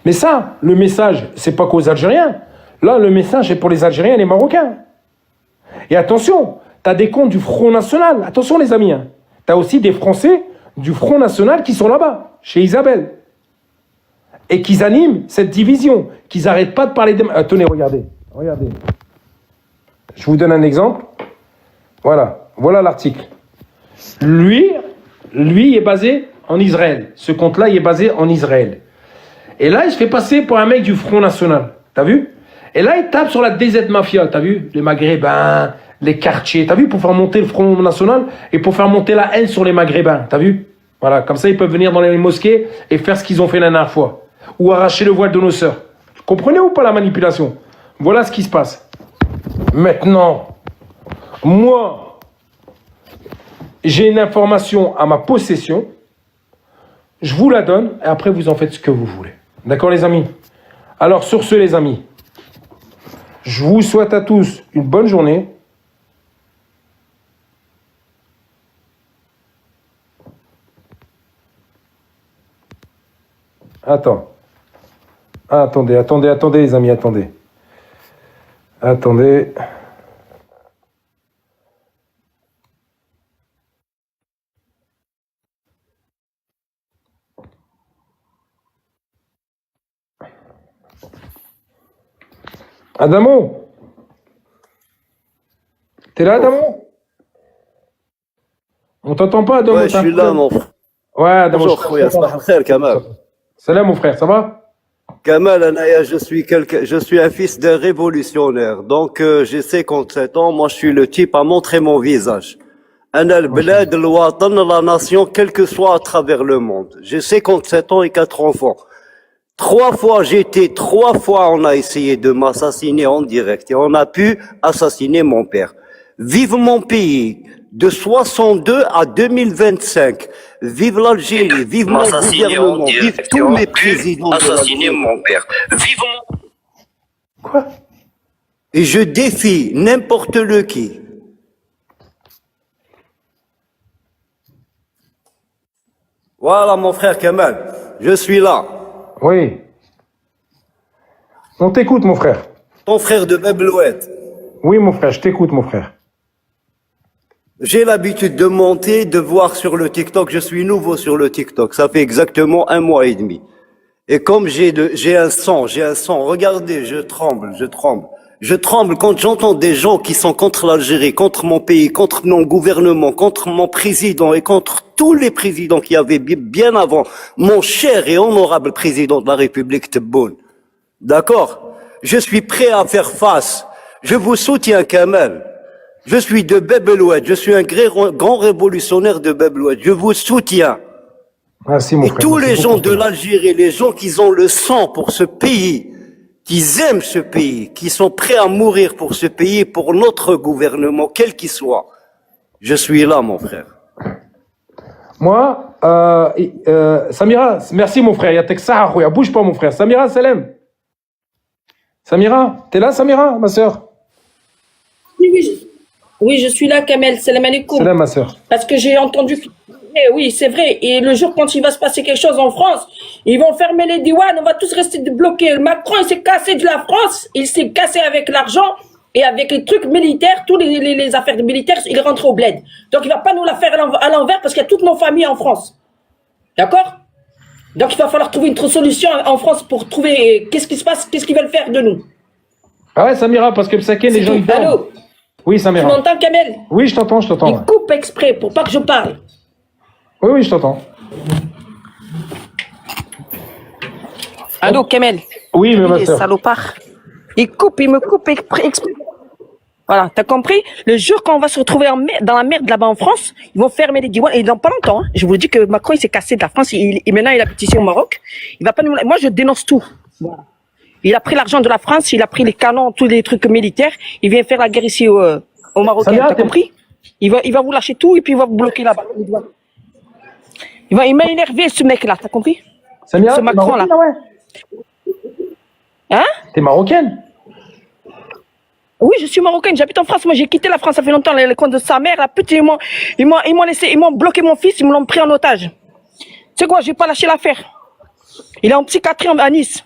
[SPEAKER 1] Mais ça, le message, c'est pas qu'aux Algériens. Là, le message est pour les Algériens et les Marocains. Et attention, tu as des comptes du Front National. Attention les amis. Hein. Tu as aussi des Français du Front National qui sont là-bas, chez Isabelle. Et qu'ils animent cette division. Qu'ils n'arrêtent pas de parler de... Tenez, regardez. Je vous donne un exemple. Voilà l'article. Lui est basé en Israël. Ce compte-là, il est basé en Israël. Et là, il se fait passer pour un mec du Front National. T'as vu? Et là, il tape sur la DZ Mafia. T'as vu? Les Maghrébins, les quartiers. T'as vu? Pour faire monter le Front National et pour faire monter la haine sur les Maghrébins. T'as vu? Voilà. Comme ça, ils peuvent venir dans les mosquées et faire ce qu'ils ont fait la dernière fois. Ou arracher le voile de nos sœurs. Vous comprenez ou pas la manipulation? Voilà ce qui se passe. Maintenant, moi, j'ai une information à ma possession. Je vous la donne et après, vous en faites ce que vous voulez. D'accord, les amis? Alors, sur ce, les amis, je vous souhaite à tous une bonne journée. Attendez, les amis, attendez. Adamo? T'es là, Adamo? On t'entend pas, Adamo?
[SPEAKER 4] Ouais, je suis là, mon frère.
[SPEAKER 1] Ouais, Adamo.
[SPEAKER 4] Bonjour, frère. Salam, Kamal.
[SPEAKER 1] Salam, mon frère, ça va?
[SPEAKER 4] Kamal, Anaya, je suis un fils d'un révolutionnaire. Donc, j'ai 57 ans. Moi, je suis le type à montrer mon visage. Ana al-Blad, al-Watan, la nation, quel que soit à travers le monde. J'ai 57 ans et 4 enfants. 3 fois, on a essayé de m'assassiner en direct et on a pu assassiner mon père. Vive mon pays, de 62 à 2025. Vive l'Algérie, vive mon gouvernement, vive tous mes présidents. Assassiner mon père. Vive mon...
[SPEAKER 1] Quoi?
[SPEAKER 4] Et je défie n'importe qui Voilà, mon frère Kamal, je suis là.
[SPEAKER 1] Oui. On t'écoute, mon frère.
[SPEAKER 4] Ton frère de Beblouette.
[SPEAKER 1] Oui, mon frère, je t'écoute, mon frère.
[SPEAKER 4] J'ai l'habitude de monter, de voir sur le TikTok. Je suis nouveau sur le TikTok. Ça fait exactement 1 mois et demi. Et comme j'ai un sang, regardez, je tremble. Je tremble quand j'entends des gens qui sont contre l'Algérie, contre mon pays, contre mon gouvernement, contre mon président et contre tous les présidents qui avaient bien avant mon cher et honorable président de la République Tebboune. D'accord? Je suis prêt à faire face. Je vous soutiens, Kamel. Je suis de Beblouet. Je suis un grand révolutionnaire de Beblouet. Je vous soutiens.
[SPEAKER 1] Merci, mon
[SPEAKER 4] Et
[SPEAKER 1] frère.
[SPEAKER 4] tous les gens de l'Algérie, les gens qui ont le sang pour ce pays, qui aiment ce pays, qui sont prêts à mourir pour ce pays, pour notre gouvernement, quel qu'il soit. Je suis là, mon frère.
[SPEAKER 1] Moi, Samira, merci, mon frère. Yatek Saha, bouge pas, mon frère. Samira, salam. Samira, t'es là, Samira, ma soeur?
[SPEAKER 5] Oui, je suis là, Kamel. Salam alaikum.
[SPEAKER 1] Salam, ma soeur.
[SPEAKER 5] Parce que j'ai entendu. Oui, c'est vrai. Et le jour, quand il va se passer quelque chose en France, ils vont fermer les douanes, on va tous rester bloqués. Macron, il s'est cassé de la France, il s'est cassé avec l'argent et avec les trucs militaires, tous les affaires militaires, il rentre au bled. Donc, il va pas nous la faire à l'envers parce qu'il y a toutes nos familles en France. D'accord? Donc, il va falloir trouver une solution en France pour trouver qu'est-ce qui se passe, qu'est-ce qu'ils veulent faire de nous.
[SPEAKER 1] Ah ouais, Samira, parce que Psaké, les gens, ils dorment.
[SPEAKER 5] Allô?
[SPEAKER 1] Oui,
[SPEAKER 5] Tu
[SPEAKER 1] Samira.
[SPEAKER 5] m'entends, Kamel?
[SPEAKER 1] Oui, je t'entends, je t'entends.
[SPEAKER 5] Il coupe exprès pour pas que je parle.
[SPEAKER 1] Oui, oui, je t'entends.
[SPEAKER 5] Allô, Kamel?
[SPEAKER 1] Oui, mais ma
[SPEAKER 5] Les
[SPEAKER 1] soeur.
[SPEAKER 5] salopards. Il me coupe exprès. Voilà, t'as compris? Le jour qu'on va se retrouver dans la merde là-bas en France, ils vont fermer les douanes et dans pas longtemps. Hein, je vous dis que Macron il s'est cassé de la France et maintenant il habite ici au Maroc. Il va pas nous. Moi je dénonce tout. Voilà. Il a pris l'argent de la France, il a pris les canons, tous les trucs militaires. Il vient faire la guerre ici au Maroc. T'as compris? Il va vous lâcher tout et puis il va vous bloquer là-bas. Il m'a énervé ce mec là, t'as compris?
[SPEAKER 1] Samira,
[SPEAKER 5] Ce Macron là. Hein?
[SPEAKER 1] T'es marocaine?
[SPEAKER 5] Oui, je suis marocaine, j'habite en France. Moi, j'ai quitté la France, ça fait longtemps, les comptes de sa mère. La petite, ils m'ont bloqué mon fils, ils me l'ont pris en otage. Tu sais quoi, je vais pas lâcher l'affaire. Il est en psychiatrie à Nice.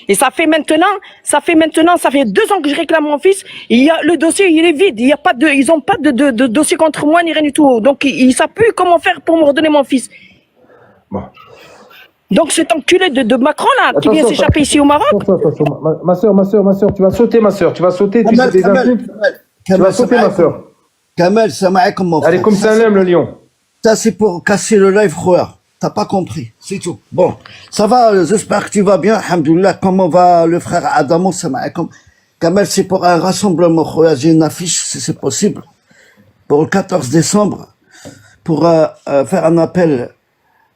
[SPEAKER 5] Et ça fait 2 ans que je réclame mon fils. Le dossier, il est vide. Ils ont pas de dossier contre moi, ni rien du tout. Donc, ils savent plus comment faire pour me redonner mon fils.
[SPEAKER 1] Bon.
[SPEAKER 5] Donc, cet enculé de Macron, là, qui vient s'échapper ici au Maroc.
[SPEAKER 1] Attention. Ma soeur, tu vas sauter, ma soeur. Tu vas sauter, tu sais des insultes. Tu vas sauter, ma soeur.
[SPEAKER 6] Kamel, salam alaikum, mon frère.
[SPEAKER 1] Allez, comme salam, le lion.
[SPEAKER 6] Ça, c'est pour casser le live, khoya. T'as pas compris, c'est tout. Bon, ça va, j'espère que tu vas bien, alhamdoulilah. Comment va le frère Adamo, salam alaikum. Kamel, c'est pour un rassemblement, khoya. J'ai une affiche, si c'est possible, pour le 14 décembre, pour faire un appel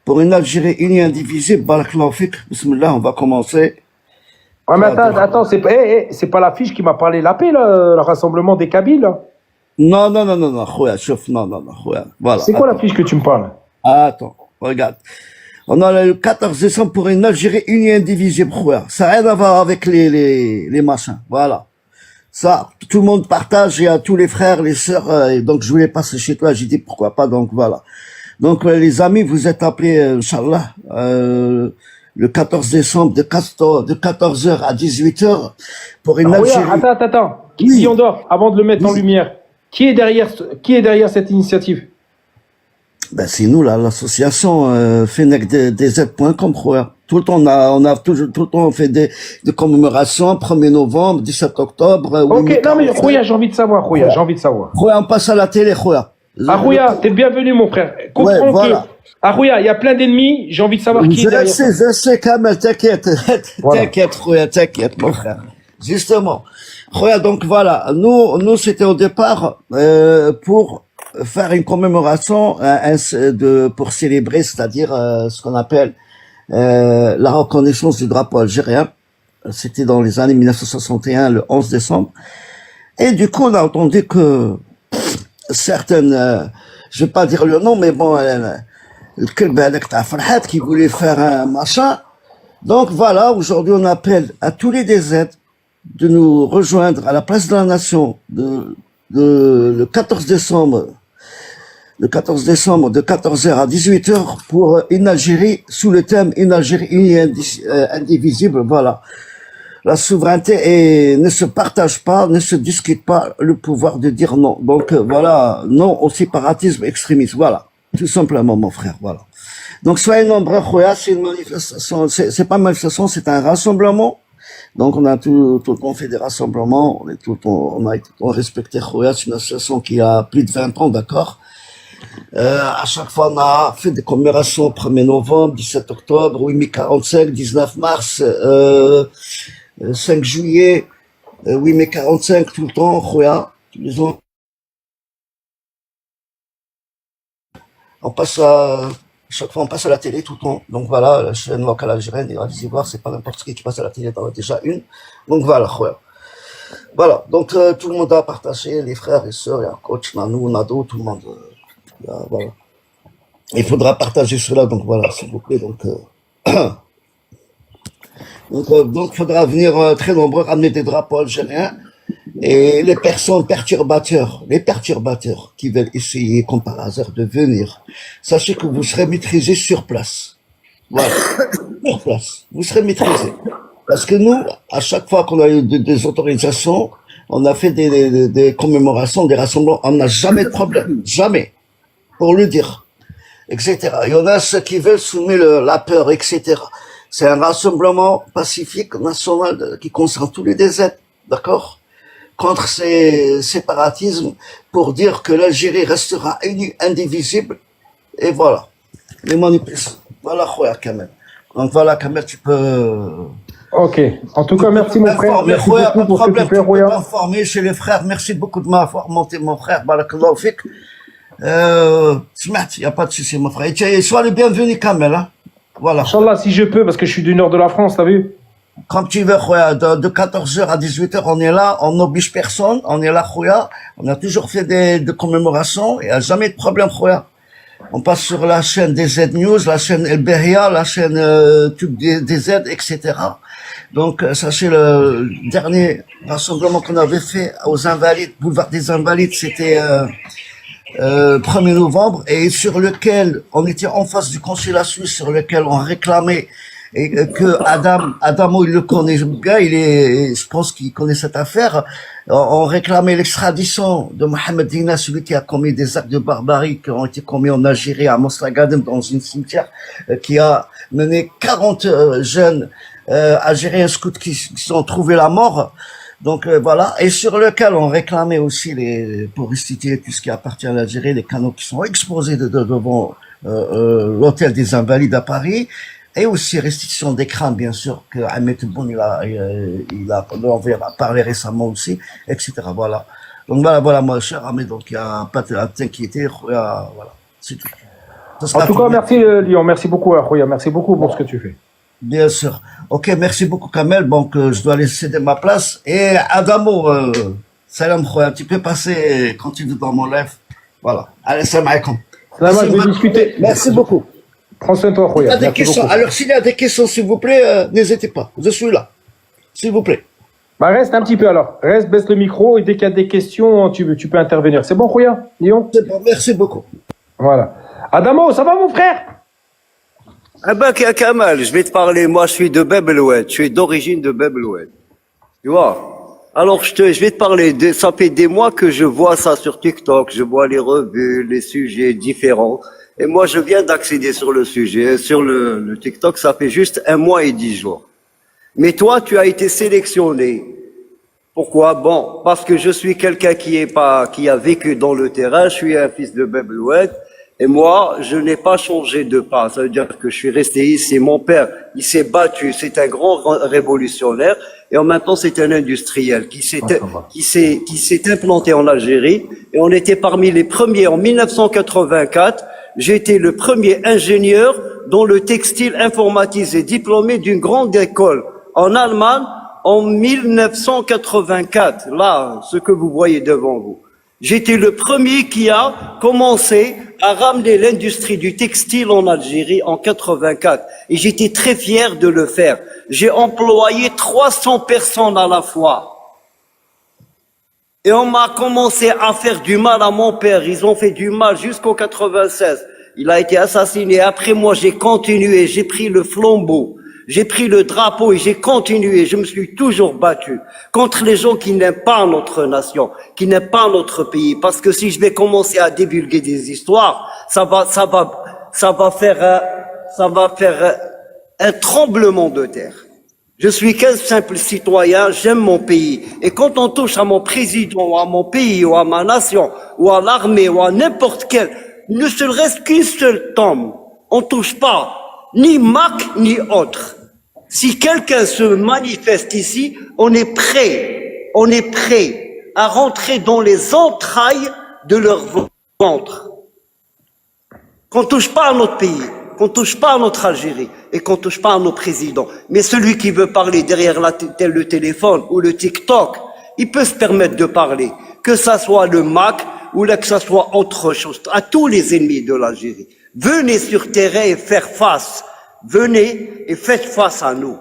[SPEAKER 6] pour une Algérie unie indivisible. Barakallahu fik. Bismillah, on va commencer.
[SPEAKER 1] Ouais, mais attends, c'est pas l'affiche qui m'a parlé la paix, là, le rassemblement des Kabyles, là.
[SPEAKER 6] Non, khoya, chouf, non, khoya. Voilà.
[SPEAKER 1] C'est quoi l'affiche que tu me parles?
[SPEAKER 6] Attends, regarde. On a le 14 décembre pour une Algérie unie indivisible, khoya. Ça n'a rien à voir avec les machins. Voilà. Ça, tout le monde partage, il y a tous les frères, les sœurs, et donc je voulais passer chez toi, j'ai dit pourquoi pas, donc voilà. Donc les amis, vous êtes appelés, Inch'Allah, le 14 décembre de 14h à 18h pour une Algérie.
[SPEAKER 1] Attends. Si on dort, avant de le mettre en lumière, qui est derrière cette initiative?
[SPEAKER 6] Ben c'est nous là, l'association fenecdz.com, khoya. Tout le temps on a toujours tout le temps on fait des commémorations, 1er novembre, 17 octobre.
[SPEAKER 1] Ok, non mais khoya, j'ai envie de savoir, khoya,
[SPEAKER 6] Khoya, on passe à la télé, khoya.
[SPEAKER 1] Khoya, t'es bienvenu, mon frère. Comprends
[SPEAKER 6] ouais, voilà.
[SPEAKER 1] que Khoya, il y a plein d'ennemis, j'ai envie de savoir qui est derrière.
[SPEAKER 6] Je sais, Kamel, t'inquiète, voilà. T'inquiète, mon frère. Justement. Khoya, donc voilà, nous c'était au départ pour faire une commémoration pour célébrer, c'est-à-dire ce qu'on appelle la reconnaissance du drapeau algérien. C'était dans les années 1961, le 11 décembre. Et du coup, on a entendu que certaines, je vais pas dire le nom, mais bon, le club Farhat qui voulait faire un machin. Donc voilà, aujourd'hui on appelle à tous les DZ de nous rejoindre à la place de la Nation le 14 décembre le 14 décembre de 14h à 18h pour une Algérie sous le thème une Algérie unie et indivisible. Voilà. La souveraineté ne se partage pas, ne se discute pas le pouvoir de dire non. Donc voilà, non au séparatisme extrémiste. Voilà, tout simplement mon frère. Voilà. Donc soyez nombreux, Khoya, c'est une manifestation, c'est pas une manifestation, c'est un rassemblement. Donc on a tout le temps fait des rassemblements, on a tout le temps respecté Khoya, c'est une association qui a plus de 20 ans, d'accord. À chaque fois, on a fait des commémorations 1er novembre, 17 octobre, 8 mai 45, 19 mars, 5 juillet, 8 mai 45, tout le temps, Khoya, tous les ans. On passe chaque fois, on passe à la télé tout le temps. Donc voilà, la chaîne locale algérienne, et Avis Ivoire, c'est pas n'importe qui passe à la télé, t'en as déjà une. Donc voilà, Khoya. Voilà, donc tout le monde a partagé, les frères et sœurs, il y a coach, Nanou, Nado, tout le monde. Voilà. Il faudra partager cela, donc voilà, s'il vous plaît. Donc, donc faudra venir très nombreux, ramener des drapeaux algériens. Et les personnes perturbateurs qui veulent essayer, comme par hasard, de venir, sachez que vous serez maîtrisés sur place. Voilà, sur place, vous serez maîtrisés. Parce que nous, à chaque fois qu'on a eu des autorisations, on a fait des commémorations, des rassemblements, on n'a jamais de problème, jamais, pour le dire, etc. Il y en a ceux qui veulent soumettre la peur, etc. C'est un rassemblement pacifique national qui concerne tous les DZ, d'accord? Contre ces séparatismes, pour dire que l'Algérie restera unie, indivisible, et voilà. Les manipulations. Voilà, Khoya Kamel. Donc voilà, Kamel, tu peux...
[SPEAKER 1] Ok. En tout cas, merci mon frère. Merci beaucoup pour ce que tu fais, Khoya.
[SPEAKER 6] Informer chez les frères. Merci beaucoup de m'avoir monté, mon frère. Barakallahu fik. Il n'y a pas de souci, mon frère. Et sois le bienvenu, Kamel, hein. Voilà.
[SPEAKER 1] Inch'Allah, si je peux, parce que je suis du nord de la France, t'as vu?
[SPEAKER 6] Comme tu veux, Khoya, de 14h à 18h, on est là, on n'oblige personne, on est là, Khoya. On a toujours fait des commémorations, il n'y a jamais de problème, Khoya. On passe sur la chaîne des Z News, la chaîne El Beria, la chaîne Tube des Z, etc. Donc, sachez, le dernier rassemblement qu'on avait fait aux Invalides, boulevard des Invalides, c'était 1er novembre, et sur lequel on était en face du consulat suisse, sur lequel on réclamait, et que Adamo, il le connaît bien, je pense qu'il connaît cette affaire. On réclamait l'extradition de Mohamed Dina, celui qui a commis des actes de barbarie qui ont été commis en Algérie, à Mostaganem, dans une cimetière, qui a mené 40 jeunes Algériens scouts qui ont trouvé la mort. Donc voilà, et sur lequel on réclamait aussi pour restituer tout ce qui appartient à l'Algérie, les canaux qui sont exposés devant l'hôtel des Invalides à Paris. Et aussi restitution des crânes, bien sûr, que Ahmed Tebboune, il a parlé récemment aussi, etc. Voilà. Donc voilà, mon cher Ahmed, donc il n'y a pas à t'inquiéter, voilà, c'est tout.
[SPEAKER 1] En tout cas, merci Lyon, merci beaucoup, Khoya, merci beaucoup pour ce que tu fais.
[SPEAKER 6] Bien sûr. Ok, merci beaucoup Kamel, donc je dois aller céder ma place. Et Adamo, salam Khoya, tu peux passer quand tu veux dans mon live. Voilà. Allez, salam alaikum.
[SPEAKER 1] Salam, je vais discuter.
[SPEAKER 6] Merci beaucoup.
[SPEAKER 1] Prends soin de toi, Khoya.
[SPEAKER 6] Des questions. Alors, s'il y a des questions, s'il vous plaît, n'hésitez pas. Je suis là. S'il vous plaît.
[SPEAKER 1] Bah, reste un petit peu alors. Reste, baisse le micro et dès qu'il y a des questions, tu peux intervenir. C'est bon, Khoya, Lyon?
[SPEAKER 6] C'est bon, merci beaucoup.
[SPEAKER 1] Voilà. Adamo, ça va, mon frère?
[SPEAKER 4] Ah ben, Kamal, je vais te parler. Moi, je suis de Bab-el-Oued. Je suis d'origine de Bab-el-Oued. Tu vois? Alors, je vais te parler. Ça fait des mois que je vois ça sur TikTok. Je vois les revues, les sujets différents. Et moi, je viens d'accéder sur le sujet, sur le TikTok, ça fait juste 1 mois et 10 jours. Mais toi, tu as été sélectionné. Pourquoi? Bon, parce que je suis quelqu'un qui a vécu dans le terrain, je suis un fils de Bab-el-Oued, et moi, je n'ai pas changé de pas. Ça veut dire que je suis resté ici. Mon père, il s'est battu, c'est un grand révolutionnaire, et en même temps, c'est un industriel qui s'est implanté en Algérie, et on était parmi les premiers en 1984. J'ai été le premier ingénieur dans le textile informatisé, diplômé d'une grande école en Allemagne en 1984. Là, ce que vous voyez devant vous. J'étais le premier qui a commencé à ramener l'industrie du textile en Algérie en 84. Et j'étais très fier de le faire. J'ai employé 300 personnes à la fois. Et on m'a commencé à faire du mal à mon père. Ils ont fait du mal jusqu'au 96. Il a été assassiné. Après moi, j'ai continué. J'ai pris le flambeau. J'ai pris le drapeau et j'ai continué. Je me suis toujours battu contre les gens qui n'aiment pas notre nation, qui n'aiment pas notre pays. Parce que si je vais commencer à divulguer des histoires, ça va faire un tremblement de terre. Je suis qu'un simple citoyen, j'aime mon pays. Et quand on touche à mon président, ou à mon pays, ou à ma nation, ou à l'armée, ou à n'importe quel, ne serait-ce qu'une seule tombe, on touche pas ni Mac, ni autre. Si quelqu'un se manifeste ici, on est prêt à rentrer dans les entrailles de leur ventre. Qu'on touche pas à notre pays, qu'on touche pas à notre Algérie et qu'on touche pas à nos présidents. Mais celui qui veut parler derrière le téléphone ou le TikTok, il peut se permettre de parler. Que ça soit le Mac ou là que ça soit autre chose. À tous les ennemis de l'Algérie. Venez sur terrain et faire face. Venez et faites face à nous.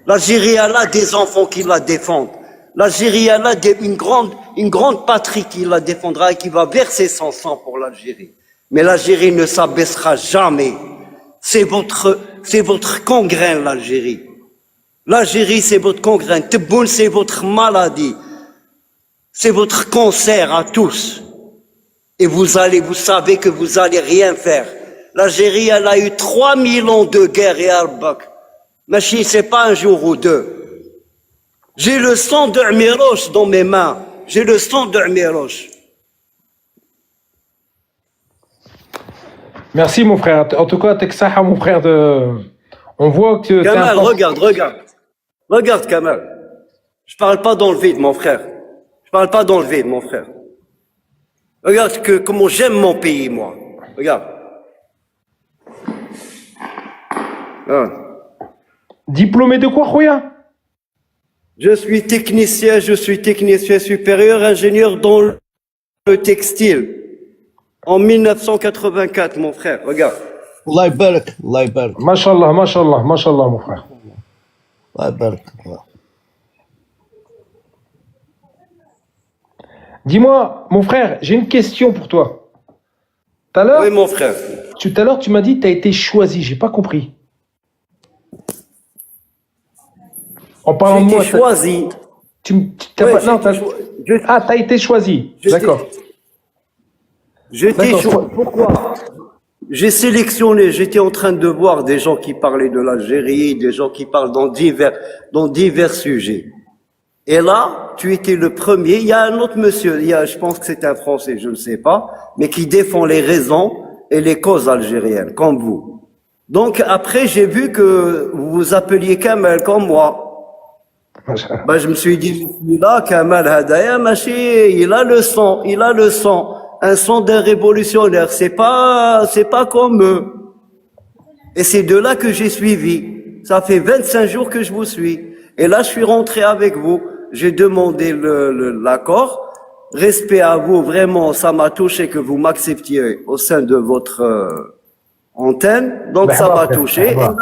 [SPEAKER 4] L'Algérie elle a des enfants qui la défendent. L'Algérie elle a une grande patrie qui la défendra et qui va verser son sang pour l'Algérie. Mais l'Algérie ne s'abaissera jamais. C'est votre congrès, l'Algérie. L'Algérie, c'est votre congrès. Tebboune, c'est votre maladie. C'est votre cancer à tous. Et vous savez que vous allez rien faire. L'Algérie, elle a eu 3000 ans de guerre et arbak. Mais c'est pas un jour ou deux. J'ai le sang de Amiroche dans mes mains. J'ai le sang de Amiroche.
[SPEAKER 1] Merci mon frère. En tout cas, Texaha, mon frère, on voit que...
[SPEAKER 4] Kamal, regarde. Regarde, Kamal. Je parle pas dans le vide, mon frère. Je parle pas dans le vide, mon frère. Regarde comment j'aime mon pays, moi. Regarde. Ah.
[SPEAKER 1] Diplômé de quoi, Khoya?
[SPEAKER 4] Je suis technicien supérieur, ingénieur dans le textile. En 1984, mon frère, regarde.
[SPEAKER 6] Allah يبارك الله يبارك.
[SPEAKER 1] Mashallah, mashallah, mashallah, mon frère.
[SPEAKER 6] الله يبارك.
[SPEAKER 1] Dis-moi, mon frère, j'ai une question pour toi. Tout à l'heure,
[SPEAKER 4] Oui, mon frère.
[SPEAKER 1] tu m'as dit que tu as été choisi. J'ai pas compris. En parlant de
[SPEAKER 4] J'ai
[SPEAKER 1] moi,
[SPEAKER 4] été choisi.
[SPEAKER 1] t'as été choisi. D'accord.
[SPEAKER 4] Pourquoi? J'ai sélectionné, j'étais en train de voir des gens qui parlaient de l'Algérie, des gens qui parlent dans divers sujets. Et là, tu étais le premier. Il y a un autre monsieur, je pense que c'est un Français, je ne sais pas, mais qui défend les raisons et les causes algériennes, comme vous. Donc après, j'ai vu que vous vous appeliez Kamal comme moi. Je me suis dit, là, Kamal Hadaya, il a le sang, un sang d'un révolutionnaire. C'est pas comme eux. Et c'est de là que j'ai suivi. Ça fait 25 jours que je vous suis. Et là, je suis rentré avec vous. J'ai demandé l'accord. Respect à vous, vraiment, ça m'a touché que vous m'acceptiez au sein de votre antenne. Donc, ça m'a touché. Et là,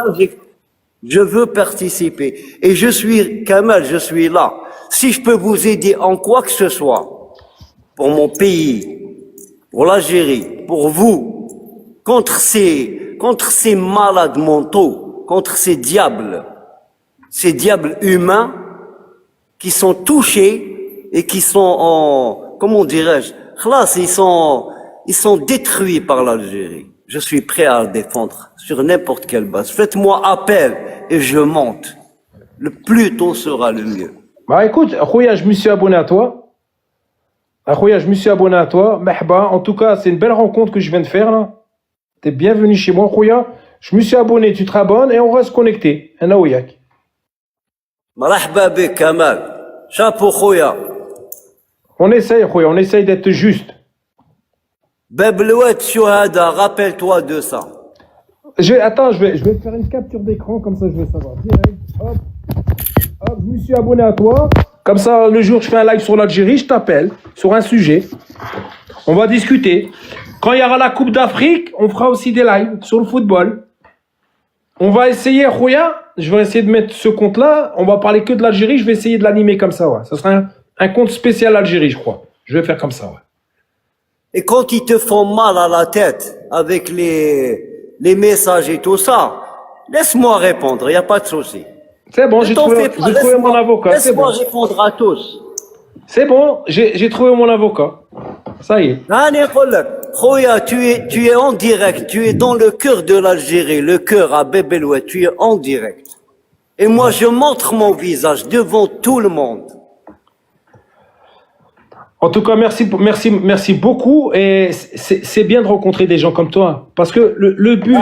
[SPEAKER 4] je veux participer. Et je suis, Kamal, je suis là. Si je peux vous aider en quoi que ce soit, pour mon pays, pour l'Algérie, pour vous, contre ces malades mentaux, contre ces diables humains qui sont touchés et qui sont comment dirais-je, ils sont détruits par l'Algérie. Je suis prêt à le défendre sur n'importe quelle base. Faites-moi appel et je monte. Le plus tôt sera le mieux.
[SPEAKER 1] Bah écoute, Khoya, je me suis abonné à toi. Mahba. En tout cas, c'est une belle rencontre que je viens de faire là. T'es bienvenu chez moi, Khoya. Je me suis abonné, tu te rabonnes et on va se connecter. Ana ouyak.
[SPEAKER 4] Marhaba bik, Kamal. Chapeau, Khoya.
[SPEAKER 1] On essaye, Khoya, on essaye d'être juste.
[SPEAKER 4] Bablouet Chouhada, rappelle-toi de ça.
[SPEAKER 1] Attends, je vais te faire une capture d'écran, comme ça je vais savoir. Direct, hop, je me suis abonné à toi. Comme ça, le jour où je fais un live sur l'Algérie, je t'appelle sur un sujet. On va discuter. Quand il y aura la Coupe d'Afrique, on fera aussi des lives sur le football. On va essayer, Khoya, je vais essayer de mettre ce compte-là. On va parler que de l'Algérie, je vais essayer de l'animer comme ça. Ouais. Ça sera Un compte spécial Algérie, je crois. Je vais faire comme ça, ouais.
[SPEAKER 4] Et quand ils te font mal à la tête avec les messages et tout ça, laisse-moi répondre, il n'y a pas de souci.
[SPEAKER 1] C'est bon,
[SPEAKER 4] Ne
[SPEAKER 1] j'ai
[SPEAKER 4] t'en
[SPEAKER 1] trouvé,
[SPEAKER 4] fais pas,
[SPEAKER 1] j'ai trouvé mon avocat. C'est
[SPEAKER 4] Laisse-moi
[SPEAKER 1] bon.
[SPEAKER 4] répondre à tous.
[SPEAKER 1] C'est bon, j'ai trouvé mon avocat. Ça y est.
[SPEAKER 4] Nani يقول لك خويا tu es en direct, tu es dans le cœur de l'Algérie, le cœur à Bébélouet, tu es en direct. Et moi je montre mon visage devant tout le monde.
[SPEAKER 1] En tout cas, merci beaucoup. Et c'est bien de rencontrer des gens comme toi. Parce que le but,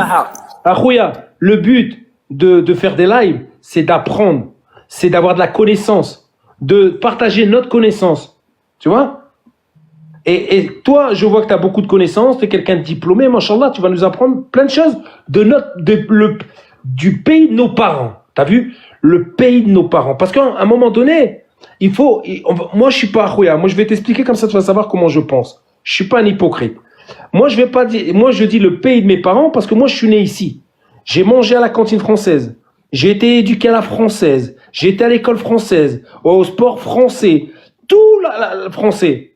[SPEAKER 1] Akhoya, le but de faire des lives, c'est d'apprendre, c'est d'avoir de la connaissance, de partager notre connaissance. Tu vois? Et toi, je vois que tu as beaucoup de connaissances, tu es quelqu'un de diplômé, machallah, tu vas nous apprendre plein de choses du pays de nos parents. Tu as vu? Le pays de nos parents. Parce qu'à un moment donné, moi, je suis pas Akhoya. Moi, je vais t'expliquer comme ça, tu vas savoir comment je pense. Je suis pas un hypocrite. Moi, je vais pas dire, moi, je dis le pays de mes parents parce que moi, je suis né ici. J'ai mangé à la cantine française. J'ai été éduqué à la française. J'ai été à l'école française, au sport français, tout le français.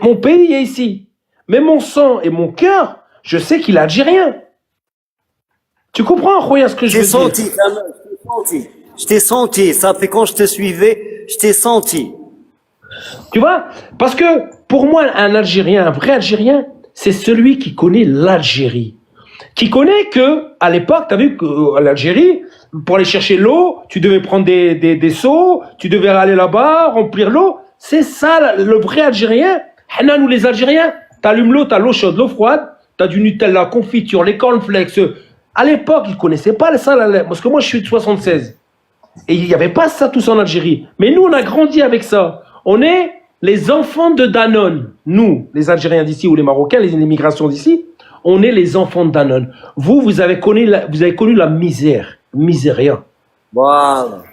[SPEAKER 1] Mon pays est ici. Mais mon sang et mon cœur, je sais qu'il est algérien. Tu comprends, Akhoya, ce que je veux dire?
[SPEAKER 4] Je t'ai senti. Je t'ai senti. Ça fait quand je te suivais, je t'ai senti.
[SPEAKER 1] Tu vois? Parce que pour moi, un Algérien, un vrai Algérien, c'est celui qui connaît l'Algérie. Qui connaît que, à l'époque, tu as vu que l'Algérie, pour aller chercher l'eau, tu devais prendre des seaux, tu devais aller là-bas, remplir l'eau. C'est ça, le vrai Algérien. Nous, les Algériens, t'allumes l'eau, t'as l'eau chaude, l'eau froide, t'as du Nutella, confiture, les cornflakes. À l'époque, ils connaissaient pas ça, parce que moi, je suis de 76. Et il n'y avait pas ça tous en Algérie. Mais nous, on a grandi avec ça. On est les enfants de Danone. Nous, les Algériens d'ici ou les Marocains, les immigrations d'ici, on est les enfants de Danone. Vous avez connu la misère. Misérien.
[SPEAKER 4] Voilà.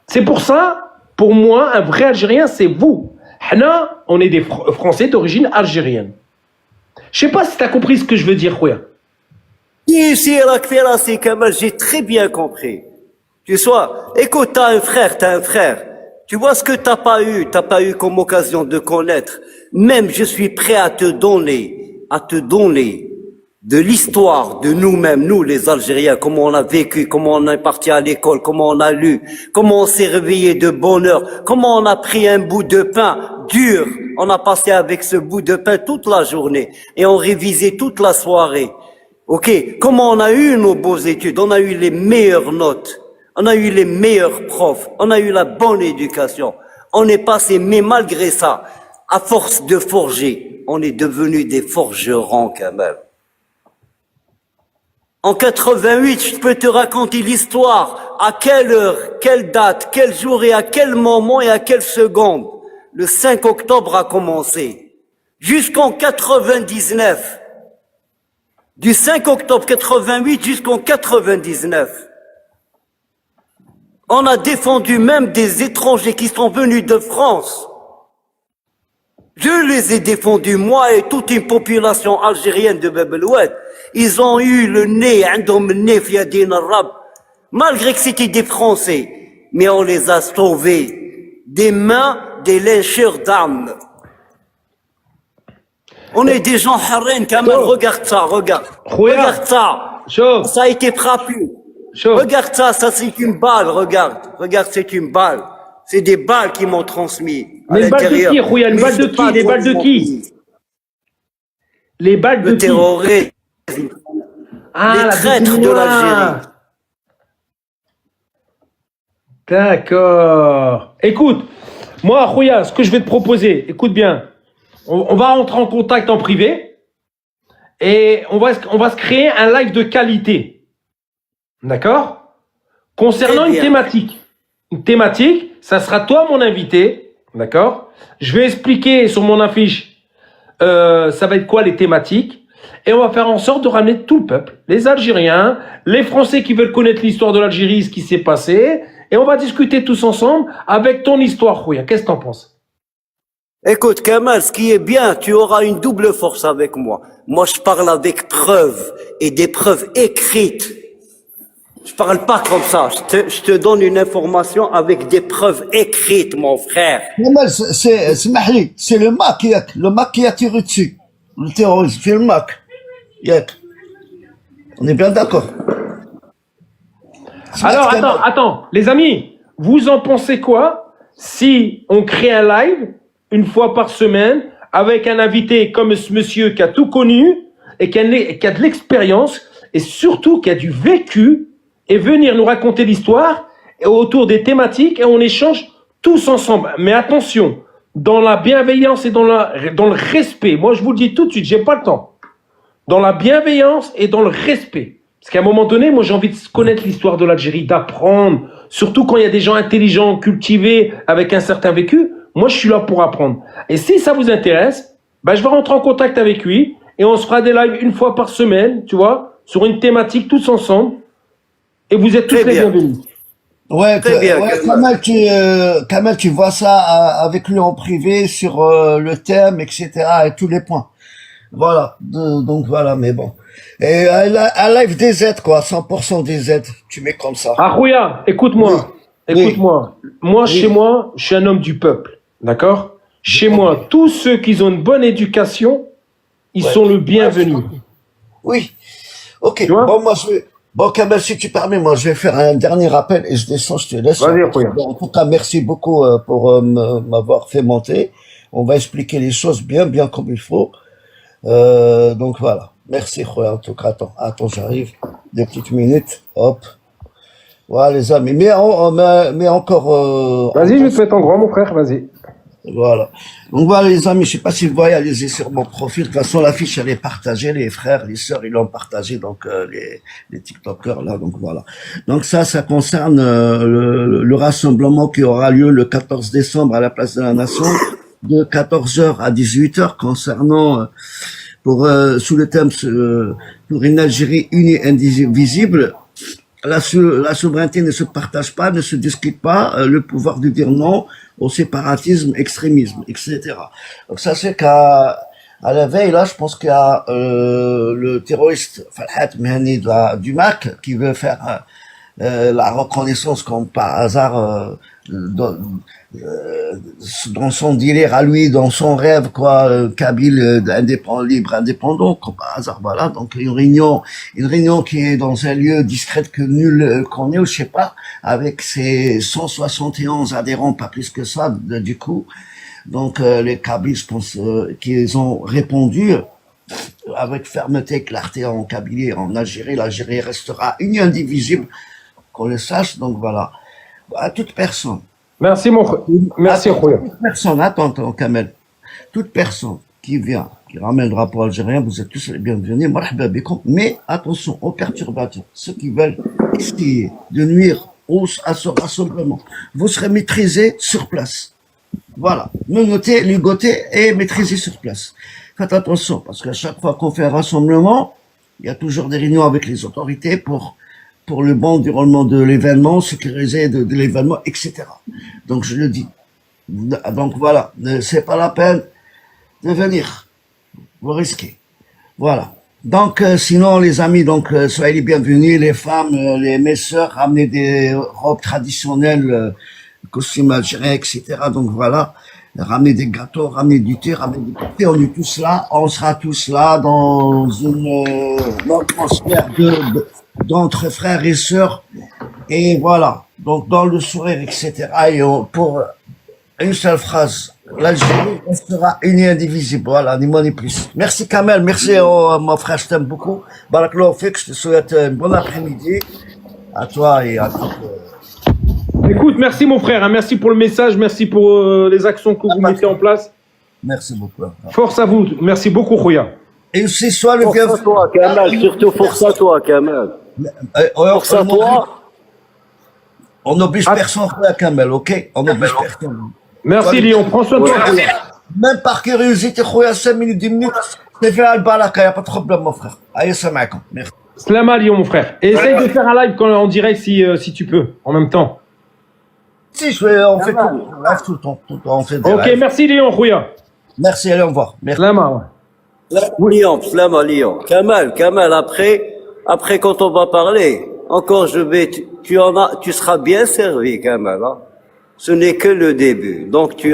[SPEAKER 1] C'est pour ça, pour moi, un vrai Algérien, c'est vous. Hna, on est des Français d'origine algérienne. Je sais pas si tu as compris ce que je veux dire, Khouya.
[SPEAKER 4] Si, c'est Kamal, j'ai très bien compris. Tu vois, écoute, t'as un frère. Tu vois ce que t'as pas eu comme occasion de connaître. Même je suis prêt à te donner de l'histoire de nous-mêmes, nous les Algériens, comment on a vécu, comment on est parti à l'école, comment on a lu, comment on s'est réveillé de bonne heure, comment on a pris un bout de pain dur, on a passé avec ce bout de pain toute la journée et on révisait toute la soirée. Ok, comment on a eu nos beaux études, on a eu les meilleures notes, on a eu les meilleurs profs, on a eu la bonne éducation, on est passé, mais malgré ça, à force de forger, on est devenus des forgerons quand même. En 88, je peux te raconter l'histoire, à quelle heure, quelle date, quel jour et à quel moment et à quelle seconde le 5 octobre a commencé. Jusqu'en 99. Du 5 octobre 88 jusqu'en 99. On a défendu même des étrangers qui sont venus de France. Je les ai défendus, moi et toute une population algérienne de Bab el-Oued. Ils ont eu le nez, عندهم النez في يدين الرب. Malgré que c'était des Français. Mais on les a sauvés des mains des lyncheurs d'armes. On est des gens harren, Kamal, regarde ça, regarde. Regarde ça. Ça a été frappé. Regarde ça, ça c'est une balle, regarde. Regarde, c'est une balle. C'est des balles qui m'ont transmis.
[SPEAKER 1] Mais une balle de qui, Khouya? Une balle de qui? Les balles de qui? Les balles de qui?
[SPEAKER 4] Le terrorisme. Les traîtres de l'Algérie.
[SPEAKER 1] D'accord. Écoute, moi, Khouya, ce que je vais te proposer, écoute bien. On va rentrer en contact en privé et on va se créer un live de qualité. D'accord? Concernant une thématique. Une thématique, ça sera toi mon invité. D'accord? Je vais expliquer sur mon affiche, ça va être quoi les thématiques. Et on va faire en sorte de ramener tout le peuple. Les Algériens, les Français qui veulent connaître l'histoire de l'Algérie, ce qui s'est passé. Et on va discuter tous ensemble avec ton histoire, Khouya. Qu'est-ce que t'en penses?
[SPEAKER 4] Écoute, Kamal, ce qui est bien, tu auras une double force avec moi. Moi, je parle avec preuves et des preuves écrites. Je parle pas comme ça. Je te donne une information avec des preuves écrites, mon frère.
[SPEAKER 6] Kamel, c'est le Mac, yak. Le Mac qui a tiré dessus. Le terroriste, c'est le Mac. Yak. On est bien d'accord.
[SPEAKER 1] Alors, attends, les amis, vous en pensez quoi si on crée un live une fois par semaine avec un invité comme ce monsieur qui a tout connu et qui a de l'expérience et surtout qui a du vécu et venir nous raconter l'histoire autour des thématiques et on échange tous ensemble. Mais attention, dans la bienveillance et dans le respect. Moi, je vous le dis tout de suite, j'ai pas le temps. Dans la bienveillance et dans le respect. Parce qu'à un moment donné, moi, j'ai envie de connaître l'histoire de l'Algérie, d'apprendre. Surtout quand il y a des gens intelligents, cultivés, avec un certain vécu. Moi, je suis là pour apprendre. Et si ça vous intéresse, ben, je vais rentrer en contact avec lui et on se fera des lives une fois par semaine, tu vois, sur une thématique tous ensemble. Et vous êtes tous les bienvenus.
[SPEAKER 6] Ouais,
[SPEAKER 4] Très bien,
[SPEAKER 6] Kamel, tu vois ça avec lui en privé sur le thème, etc. et tous les points. Voilà, donc voilà, mais bon. Et un live DZ, quoi, 100% DZ, tu mets comme ça.
[SPEAKER 1] Ah, Rouya, écoute-moi.
[SPEAKER 6] Oui.
[SPEAKER 1] Écoute-moi. Moi, chez moi, je suis un homme du peuple. D'accord? Chez moi, tous ceux qui ont une bonne éducation, ils sont le bienvenu.
[SPEAKER 6] Oui. Ok.
[SPEAKER 1] Tu vois?
[SPEAKER 6] Bon, Kamel, si tu permets, moi, je vais faire un dernier rappel et je descends, je te laisse.
[SPEAKER 1] Vas-y, Rouya.
[SPEAKER 6] En tout cas, merci beaucoup pour m'avoir fait monter. On va expliquer les choses bien comme il faut. Donc voilà. Merci, Rouya, en tout cas. Attends, j'arrive. 2 petites minutes. Hop. Voilà, les amis. Mais encore...
[SPEAKER 1] Vas-y, je te fais ton grand, mon frère, vas-y.
[SPEAKER 6] Voilà. Donc voilà, les amis, je sais pas si vous voyez, allez-y sur mon profil. De toute façon, l'affiche, elle est partagée. Les frères, les sœurs, ils l'ont partagée. Donc, les TikTokers, là. Donc voilà. Donc ça concerne le rassemblement qui aura lieu le 14 décembre à la place de la Nation, de 14h à 18h, concernant, sous le thème, pour une Algérie unie et indivisible. La souveraineté ne se partage pas, ne se discute pas, le pouvoir de dire non au séparatisme, extrémisme, etc. Donc ça, c'est qu'à la veille, là, je pense qu'il y a le terroriste Falhat Mehani du MAC qui veut faire la reconnaissance comme par hasard dans son délire à lui, dans son rêve, quoi, Kabyle libre, indépendant, comme par hasard, voilà. Donc une réunion qui est dans un lieu discret que nul connaît, ou je sais pas, avec ses 171 adhérents, pas plus que ça, du coup. Donc les Kabyles, je pense qu'ils ont répondu avec fermeté, clarté en Kabylie, en Algérie. L'Algérie restera unie, indivisible, qu'on le sache. Donc voilà. À toute personne.
[SPEAKER 1] Merci, mon frère. Merci, Rouya.
[SPEAKER 6] Toute personne, attends, Kamel. Toute personne qui vient, qui ramène le drapeau algérien, vous êtes tous les bienvenus. Marhaba bikoum. Mais attention aux perturbateurs, ceux qui veulent essayer de nuire à ce rassemblement. Vous serez maîtrisés sur place. Voilà. Menottés, ligotés et maîtrisés sur place. Faites attention, parce qu'à chaque fois qu'on fait un rassemblement, il y a toujours des réunions avec les autorités pour le bon déroulement de l'événement, sécuriser de l'événement, etc. Donc je le dis. Donc voilà, c'est pas la peine de venir. Vous risquez. Voilà. Donc sinon les amis, donc soyez les bienvenus, les femmes, mes sœurs, ramenez des robes traditionnelles, costumes algériens, etc. Donc voilà. Ramenez des gâteaux, ramenez du thé, ramenez du café, on est tous là, on sera tous là dans une atmosphère d'entre frères et sœurs, et voilà, donc dans le sourire, etc. Et pour une seule phrase, l'Algérie restera unie et indivisible, voilà, ni moins ni plus. Merci Kamel, merci mon frère, je t'aime beaucoup. Barakallahu fik, je te souhaite un bon après-midi à toi et à tout.
[SPEAKER 1] Écoute, merci, mon frère, hein, merci pour le message, merci pour les actions que vous mettez en place.
[SPEAKER 6] Merci beaucoup.
[SPEAKER 1] Force à vous, merci beaucoup, Rouya.
[SPEAKER 6] Et aussi, sois le bienvenu.
[SPEAKER 4] Force à toi, Kamel, surtout force à toi, Kamel. Force à toi.
[SPEAKER 6] On n'oblige personne à Kamel, ok? On n'oblige personne.
[SPEAKER 1] Merci, Lyon, prends soin de toi, Rouya.
[SPEAKER 6] Même par curiosité, Rouya, 5 minutes, 10 minutes, c'est fait al-baraka, y a pas de problème, mon frère. Allez, salam alaikum. Merci.
[SPEAKER 1] Salam à Lyon, mon frère. Et essaye de faire un live en direct si tu peux, en même temps.
[SPEAKER 6] Si, on fait tout le temps, on fait des
[SPEAKER 1] Ok,
[SPEAKER 6] lives.
[SPEAKER 1] merci, Lyon, Rouya.
[SPEAKER 6] Merci, allez, au revoir. Merci.
[SPEAKER 1] Salam, ouais.
[SPEAKER 4] Lyon, Kamel, après quand on va parler, encore tu seras bien servi quand même, hein. Ce n'est que le début. Donc tu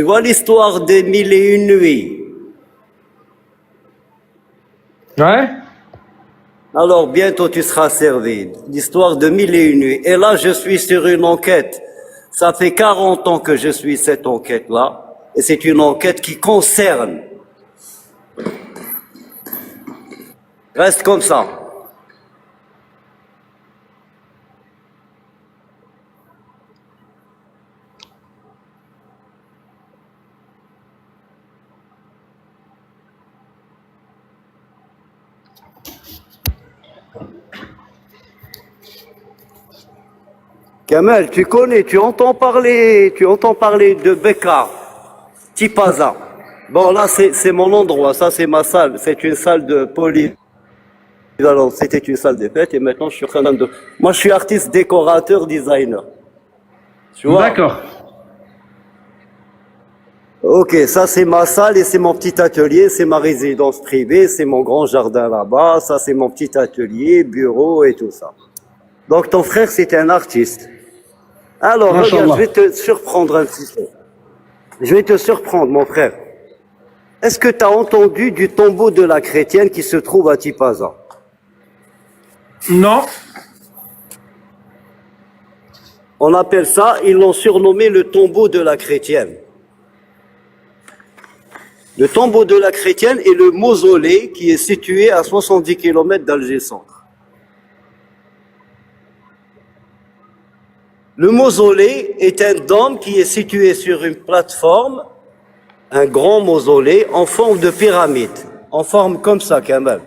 [SPEAKER 4] vois l'histoire des 1001 nuits.
[SPEAKER 1] Ouais.
[SPEAKER 4] Alors bientôt tu seras servi. L'histoire de 1001 nuits. Et là, je suis sur une enquête. Ça fait 40 ans que je suis cette enquête-là. Et c'est une enquête qui concerne. Reste comme ça. Kamel, tu connais, tu entends parler de Beka, Tipaza. Bon, là, c'est mon endroit, ça, c'est ma salle. C'est une salle de police. Alors, c'était une salle de fête et maintenant, je suis en train de... Moi, je suis artiste, décorateur, designer. Tu vois?
[SPEAKER 1] D'accord.
[SPEAKER 4] Ok, ça, c'est ma salle et c'est mon petit atelier, c'est ma résidence privée, c'est mon grand jardin là-bas, ça, c'est mon petit atelier, bureau et tout ça. Donc, ton frère, c'est un artiste. Alors, regarde, je vais te surprendre un petit peu. Je vais te surprendre, mon frère. Est-ce que tu as entendu du tombeau de la chrétienne qui se trouve à Tipaza?
[SPEAKER 1] Non.
[SPEAKER 4] On appelle ça, ils l'ont surnommé le tombeau de la chrétienne. Le tombeau de la chrétienne est le mausolée qui est situé à 70 km d'Alger-Centre. Le mausolée est un dôme qui est situé sur une plateforme, un grand mausolée en forme de pyramide, en forme comme ça quand même.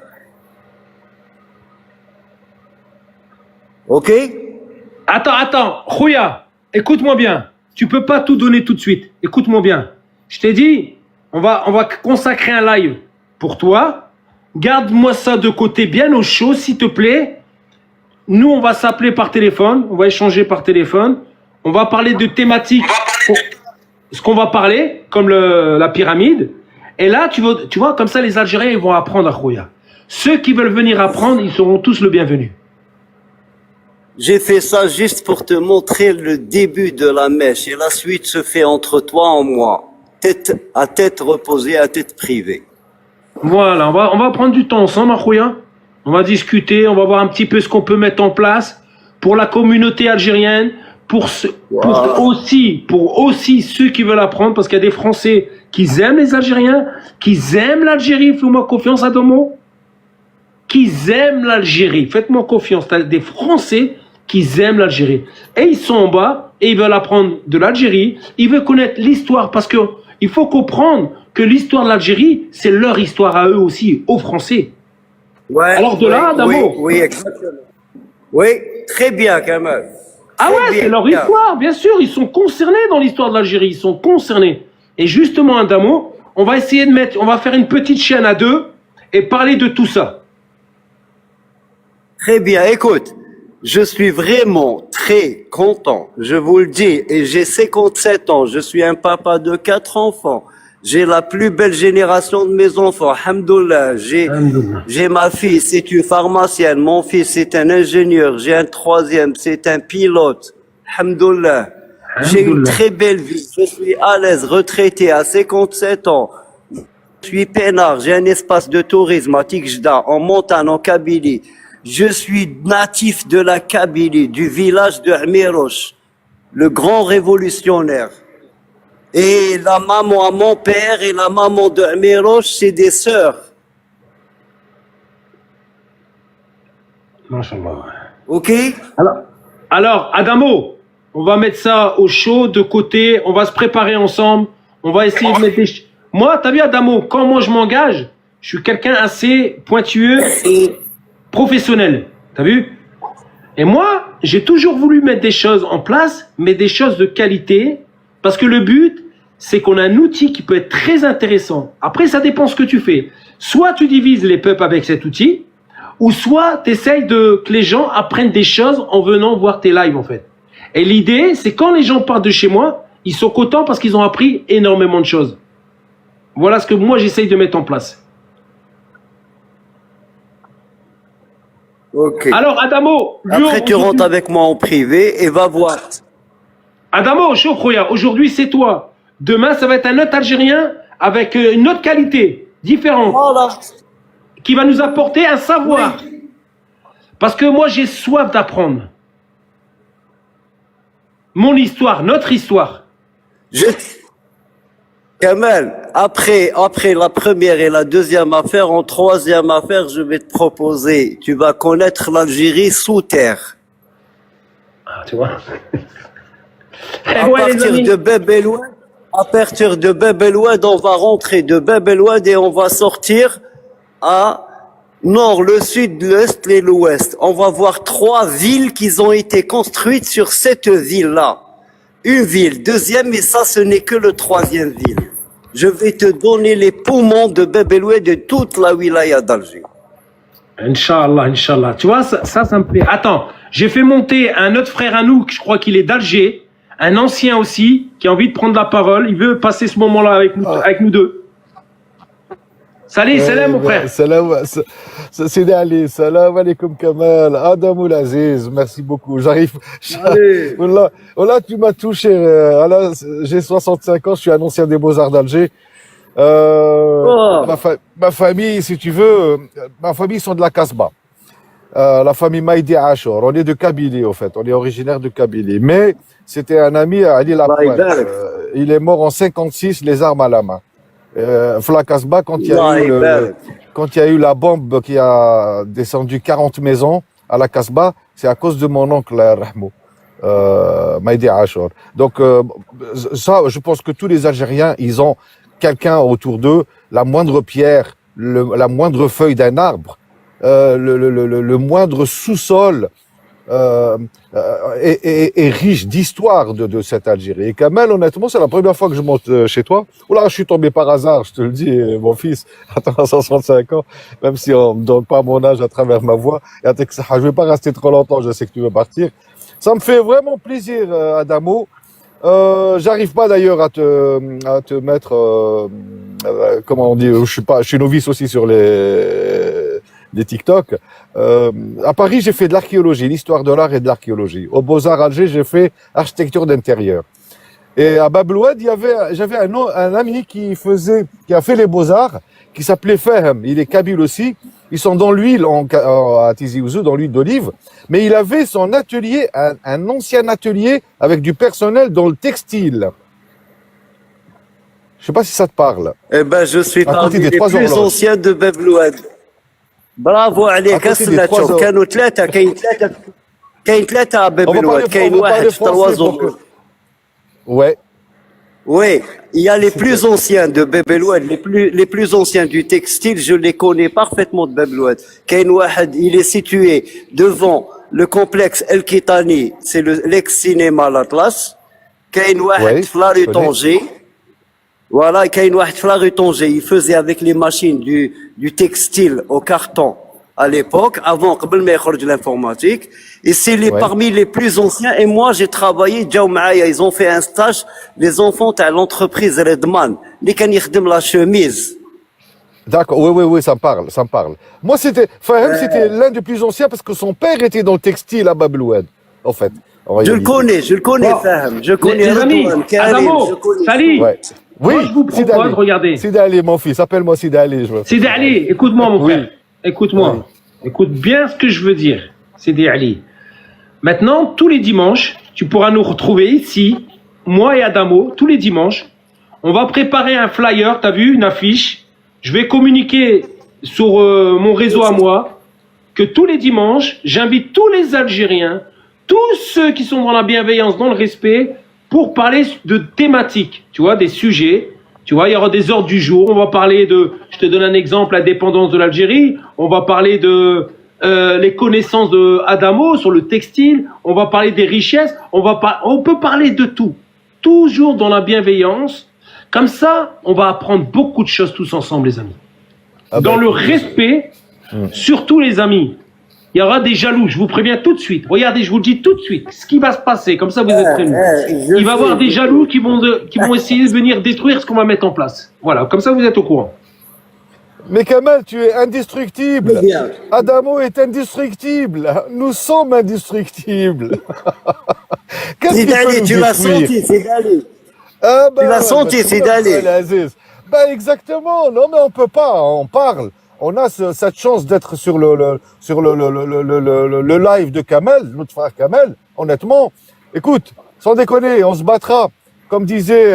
[SPEAKER 4] Ok?
[SPEAKER 1] Attends, Khouya, écoute-moi bien. Tu peux pas tout donner tout de suite. Écoute-moi bien. Je t'ai dit, on va consacrer un live pour toi. Garde-moi ça de côté bien au chaud, s'il te plaît. Nous, on va s'appeler par téléphone. On va échanger par téléphone. On va parler de thématiques. Ce qu'on va parler, comme la pyramide. Et là, tu vois, comme ça, les Algériens, ils vont apprendre à Khouya. Ceux qui veulent venir apprendre, ils seront tous le bienvenu.
[SPEAKER 4] J'ai fait ça juste pour te montrer le début de la mèche et la suite se fait entre toi et moi. Tête à tête reposée, à tête privée.
[SPEAKER 1] Voilà, on va prendre du temps ensemble, Khouya. On va discuter, on va voir un petit peu ce qu'on peut mettre en place pour la communauté algérienne, pour aussi ceux qui veulent apprendre, parce qu'il y a des Français qui aiment les Algériens, qui aiment l'Algérie. Fais-moi confiance, Adamo. Qui aiment l'Algérie. Faites-moi confiance. T'as des Français qui aiment l'Algérie. Et ils sont en bas et ils veulent apprendre de l'Algérie. Ils veulent connaître l'histoire parce que il faut comprendre que l'histoire de l'Algérie, c'est leur histoire à eux aussi, aux Français.
[SPEAKER 4] Ouais,
[SPEAKER 1] alors de là, Adamo.
[SPEAKER 4] Oui, exactement. Oui, très bien, quand même.
[SPEAKER 1] Ah ouais, c'est leur histoire, bien sûr. Ils sont concernés dans l'histoire de l'Algérie. Ils sont concernés. Et justement, Adamo, on va essayer on va faire une petite chaîne à deux et parler de tout ça.
[SPEAKER 4] Très bien, écoute, je suis vraiment très content, je vous le dis, et j'ai 57 ans, je suis un papa de 4 enfants, j'ai la plus belle génération de mes enfants, alhamdoulilah, j'ai ma fille, c'est une pharmacienne, mon fils c'est un ingénieur, j'ai un troisième, c'est un pilote, alhamdoulilah, j'ai une très belle vie, je suis à l'aise, retraité à 57 ans, je suis peinard, j'ai un espace de tourisme à Tikjda, en montagne, en Kabylie. Je suis natif de la Kabylie, du village de Amiroche, le grand révolutionnaire. Et la maman à mon père et la maman de Amiroche, c'est des sœurs.
[SPEAKER 1] Machallah.
[SPEAKER 4] Ok?
[SPEAKER 1] Alors, Adamo, on va mettre ça au chaud, de côté, on va se préparer ensemble, on va essayer de mettre des... Moi, t'as vu, Adamo, quand moi je m'engage, je suis quelqu'un assez pointueux et professionnel, t'as vu? Et moi, j'ai toujours voulu mettre des choses en place, mais des choses de qualité, parce que le but, c'est qu'on a un outil qui peut être très intéressant. Après, ça dépend ce que tu fais. Soit tu divises les peuples avec cet outil, ou soit tu essayes que les gens apprennent des choses en venant voir tes lives, en fait. Et l'idée, c'est quand les gens partent de chez moi, ils sont contents parce qu'ils ont appris énormément de choses. Voilà ce que moi, j'essaye de mettre en place.
[SPEAKER 4] Ok.
[SPEAKER 1] Alors, Adamo,
[SPEAKER 4] Après, tu rentres avec moi en privé et va voir.
[SPEAKER 1] Adamo, chaud, Khoya, aujourd'hui, c'est toi. Demain, ça va être un autre Algérien avec une autre qualité, différente,
[SPEAKER 4] Voilà.
[SPEAKER 1] qui va nous apporter un savoir. Parce que moi, j'ai soif d'apprendre. Mon histoire, notre histoire.
[SPEAKER 4] Kamel, après la première et la deuxième affaire, en troisième affaire, je vais te proposer, tu vas connaître l'Algérie sous terre.
[SPEAKER 1] Ah, tu vois.
[SPEAKER 4] À partir de Bab el Oued, on va rentrer de Bab el Oued et on va sortir à nord, le sud, l'est et l'ouest. On va voir 3 villes qui ont été construites sur cette ville-là. Une ville, deuxième, et ça, ce n'est que le 3e ville. Je vais te donner les poumons de Bab el Oued de toute la wilaya d'Alger.
[SPEAKER 1] Inch'Allah, Inch'Allah. Tu vois, ça me plaît. Attends, j'ai fait monter un autre frère à nous, je crois qu'il est d'Alger, un ancien aussi, qui a envie de prendre la parole. Il veut passer ce moment-là avec nous deux. Salut, salam mon frère.
[SPEAKER 7] Salam, c'est Ali. Salam alaikum Kamal. Adamoul Aziz, merci beaucoup. J'arrive. Voilà, tu m'as touché. J'ai 65 ans, je suis un ancien des Beaux-Arts d'Alger. Ma famille, si tu veux, ma famille sont de la Kasbah. La famille Maïdi Ashor. On est de Kabylie, au fait. On est originaire de Kabylie. Mais c'était un ami, Ali Lapointe. Il est mort en 56, les armes à la main. La Kasbah, quand il y a eu la bombe qui a descendu 40 maisons à la Kasbah, c'est à cause de mon oncle, Rahmou. Maïdi Ashor. Donc, ça, je pense que tous les Algériens, ils ont quelqu'un autour d'eux, la moindre pierre, la moindre feuille d'un arbre, le moindre sous-sol est riche d'histoire de cette Algérie. Et Kamel, honnêtement, c'est la première fois que je monte chez toi. Oh là, je suis tombé par hasard, je te le dis, mon fils, à 65 ans, même si on me donne pas mon âge à travers ma voix. Je vais pas rester trop longtemps, je sais que tu veux partir. Ça me fait vraiment plaisir, Adamo. J'arrive pas d'ailleurs à te mettre, comment on dit, je suis novice aussi sur les TikTok. À Paris, j'ai fait de l'archéologie, l'histoire de l'art et de l'archéologie. Au Beaux-Arts Alger, j'ai fait architecture d'intérieur. Et à Bab el Oued, j'avais un ami qui a fait les Beaux-Arts, qui s'appelait Fahem. Il est kabyle aussi. Ils sont dans l'huile, à Tizi Ouzou, dans l'huile d'olive. Mais il avait son atelier, un ancien atelier avec du personnel dans le textile. Je sais pas si ça te parle.
[SPEAKER 4] Eh ben, je suis parmi les plus anciens de Bab el Oued. برافو عليك اصلا كانوا ثلاثه كاين ثلاثه على باب الواد كاين واحد في طروازون
[SPEAKER 7] Ouais.
[SPEAKER 4] Oui, il y a les plus anciens de Bab el Oued, les plus anciens du textile, je les connais parfaitement de Bab el Oued. كاين واحد, il est situé devant le complexe El Kitani, c'est l'ex-cinéma l'Atlas. كاين واحد في la rue Tanger. Voilà, كاين واحد في la rue Tanger, il faisait avec les machines du textile au carton à l'époque, avant قبل ما يخرج l'informatique. Et c'est parmi les plus anciens. Et moi, j'ai travaillé, جاو معايا, ils ont fait un stage, les enfants à l'entreprise Redman, اللي كان يخدم la chemise.
[SPEAKER 7] D'accord, oui, ça me parle. Moi, c'était l'un des plus anciens parce que son père était dans le textile à Bab el Oued, en fait.
[SPEAKER 4] Je le connais, Fahem. Je connais
[SPEAKER 1] les amis, Adamo, salut.
[SPEAKER 7] Ouais. Oui,
[SPEAKER 1] moi, je vous propose de regarder.
[SPEAKER 7] Sidi Ali, mon fils, appelle-moi Sidi Ali.
[SPEAKER 1] Sidi Ali, écoute-moi, mon frère. Écoute-moi. Oui. Écoute bien ce que je veux dire, Sidi Ali. Maintenant, tous les dimanches, tu pourras nous retrouver ici, moi et Adamo, tous les dimanches. On va préparer un flyer, t'as vu, une affiche. Je vais communiquer sur mon réseau à moi que tous les dimanches, j'invite tous les Algériens, tous ceux qui sont dans la bienveillance, dans le respect, pour parler de thématiques, tu vois, des sujets. Tu vois, il y aura des ordres du jour. On va parler de, je te donne un exemple, la dépendance de l'Algérie. On va parler de les connaissances de Adamo sur le textile. On va parler des richesses. On peut parler de tout. Toujours dans la bienveillance. Comme ça, on va apprendre beaucoup de choses tous ensemble, les amis. Dans le respect, surtout les amis. Il y aura des jaloux, je vous préviens tout de suite. Regardez, je vous le dis tout de suite, ce qui va se passer, comme ça vous êtes prévenus. Il va y avoir des jaloux qui vont essayer de venir détruire ce qu'on va mettre en place. Voilà, comme ça vous êtes au courant.
[SPEAKER 7] Mais Kamel, tu es indestructible.
[SPEAKER 6] Bien.
[SPEAKER 7] Adamo est indestructible. Nous sommes indestructibles. Qu'est-ce
[SPEAKER 4] C'est
[SPEAKER 7] qui peut
[SPEAKER 4] d'aller,
[SPEAKER 7] nous
[SPEAKER 4] tu l'as
[SPEAKER 7] détruire?
[SPEAKER 4] senti, c'est d'aller.
[SPEAKER 7] Ah
[SPEAKER 4] Tu l'as senti,
[SPEAKER 7] tu
[SPEAKER 4] c'est
[SPEAKER 7] vois,
[SPEAKER 4] d'aller.
[SPEAKER 7] Abdelaziz. Ben exactement. Non, mais on peut pas. On parle. On a cette chance d'être sur le live de Kamel, notre frère Kamel. Honnêtement, écoute, sans déconner, on se battra. Comme disait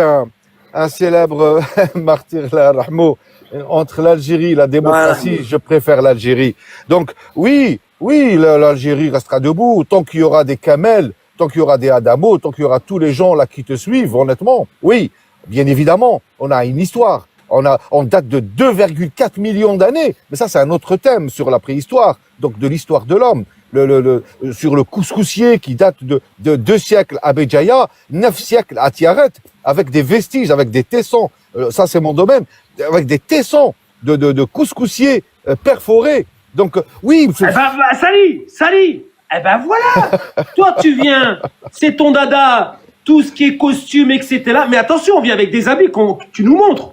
[SPEAKER 7] un célèbre martyr, là, Rahmo, entre l'Algérie et la démocratie, je préfère l'Algérie. Donc, oui, l'Algérie restera debout tant qu'il y aura des Kamel, tant qu'il y aura des Adamo, tant qu'il y aura tous les gens là qui te suivent, honnêtement. Oui, bien évidemment, on a une histoire. On date de 2,4 millions d'années. Mais ça, c'est un autre thème sur la préhistoire. Donc, de l'histoire de l'homme. Sur le couscoussier qui date de 2 siècles à Béjaïa, 9 siècles à Tiaret, avec des vestiges, avec des tessons. Ça, c'est mon domaine. Avec des tessons de couscoussiers perforés. Donc, oui.
[SPEAKER 1] Eh ben, Sali, eh ben voilà. Toi, tu viens, c'est ton dada, tout ce qui est costume, etc. Mais attention, on vient avec des habits que tu nous montres.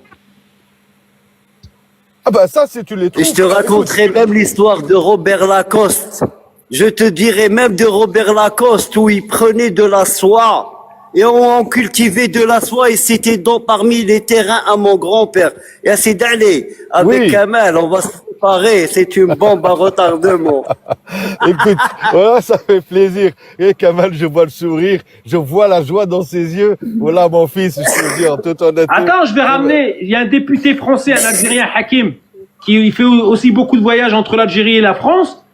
[SPEAKER 7] Ah bah ça, c'est tu les trouves.
[SPEAKER 4] Et je te raconterai même l'histoire de Robert Lacoste. Je te dirai même de Robert Lacoste où il prenait de la soie et on cultivait de la soie et c'était parmi les terrains à mon grand-père. Et c'est d'aller avec
[SPEAKER 7] Oui.
[SPEAKER 4] Kamel, on va se préparer, c'est une bombe à retardement.
[SPEAKER 7] Écoute, voilà, ça fait plaisir. Et Kamal, je vois le sourire, je vois la joie dans ses yeux. Voilà, mon fils, je te dis en toute honnêteté.
[SPEAKER 1] Attends, je vais ramener. Il y a un député français, un Algérien, Hakim, qui fait aussi beaucoup de voyages entre l'Algérie et la France,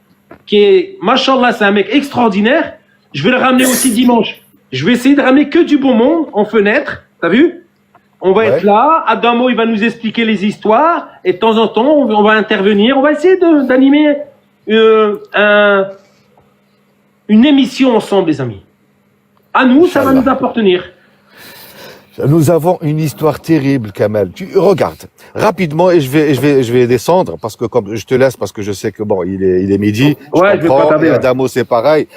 [SPEAKER 1] qui est, machallah, c'est un mec extraordinaire. Je vais le ramener aussi dimanche. Je vais essayer de ramener que du bon monde en fenêtre. T'as vu? On va être là. Adamo, il va nous expliquer les histoires. Et de temps en temps, on va intervenir. On va essayer d'animer une émission ensemble, les amis. À nous, ça va nous appartenir.
[SPEAKER 7] Nous avons une histoire terrible, Kamel. Tu regardes rapidement et je vais descendre parce que comme je te laisse parce que je sais que bon, il est midi.
[SPEAKER 1] Ouais, je vais pas tarder.
[SPEAKER 7] Et Adamo, c'est pareil.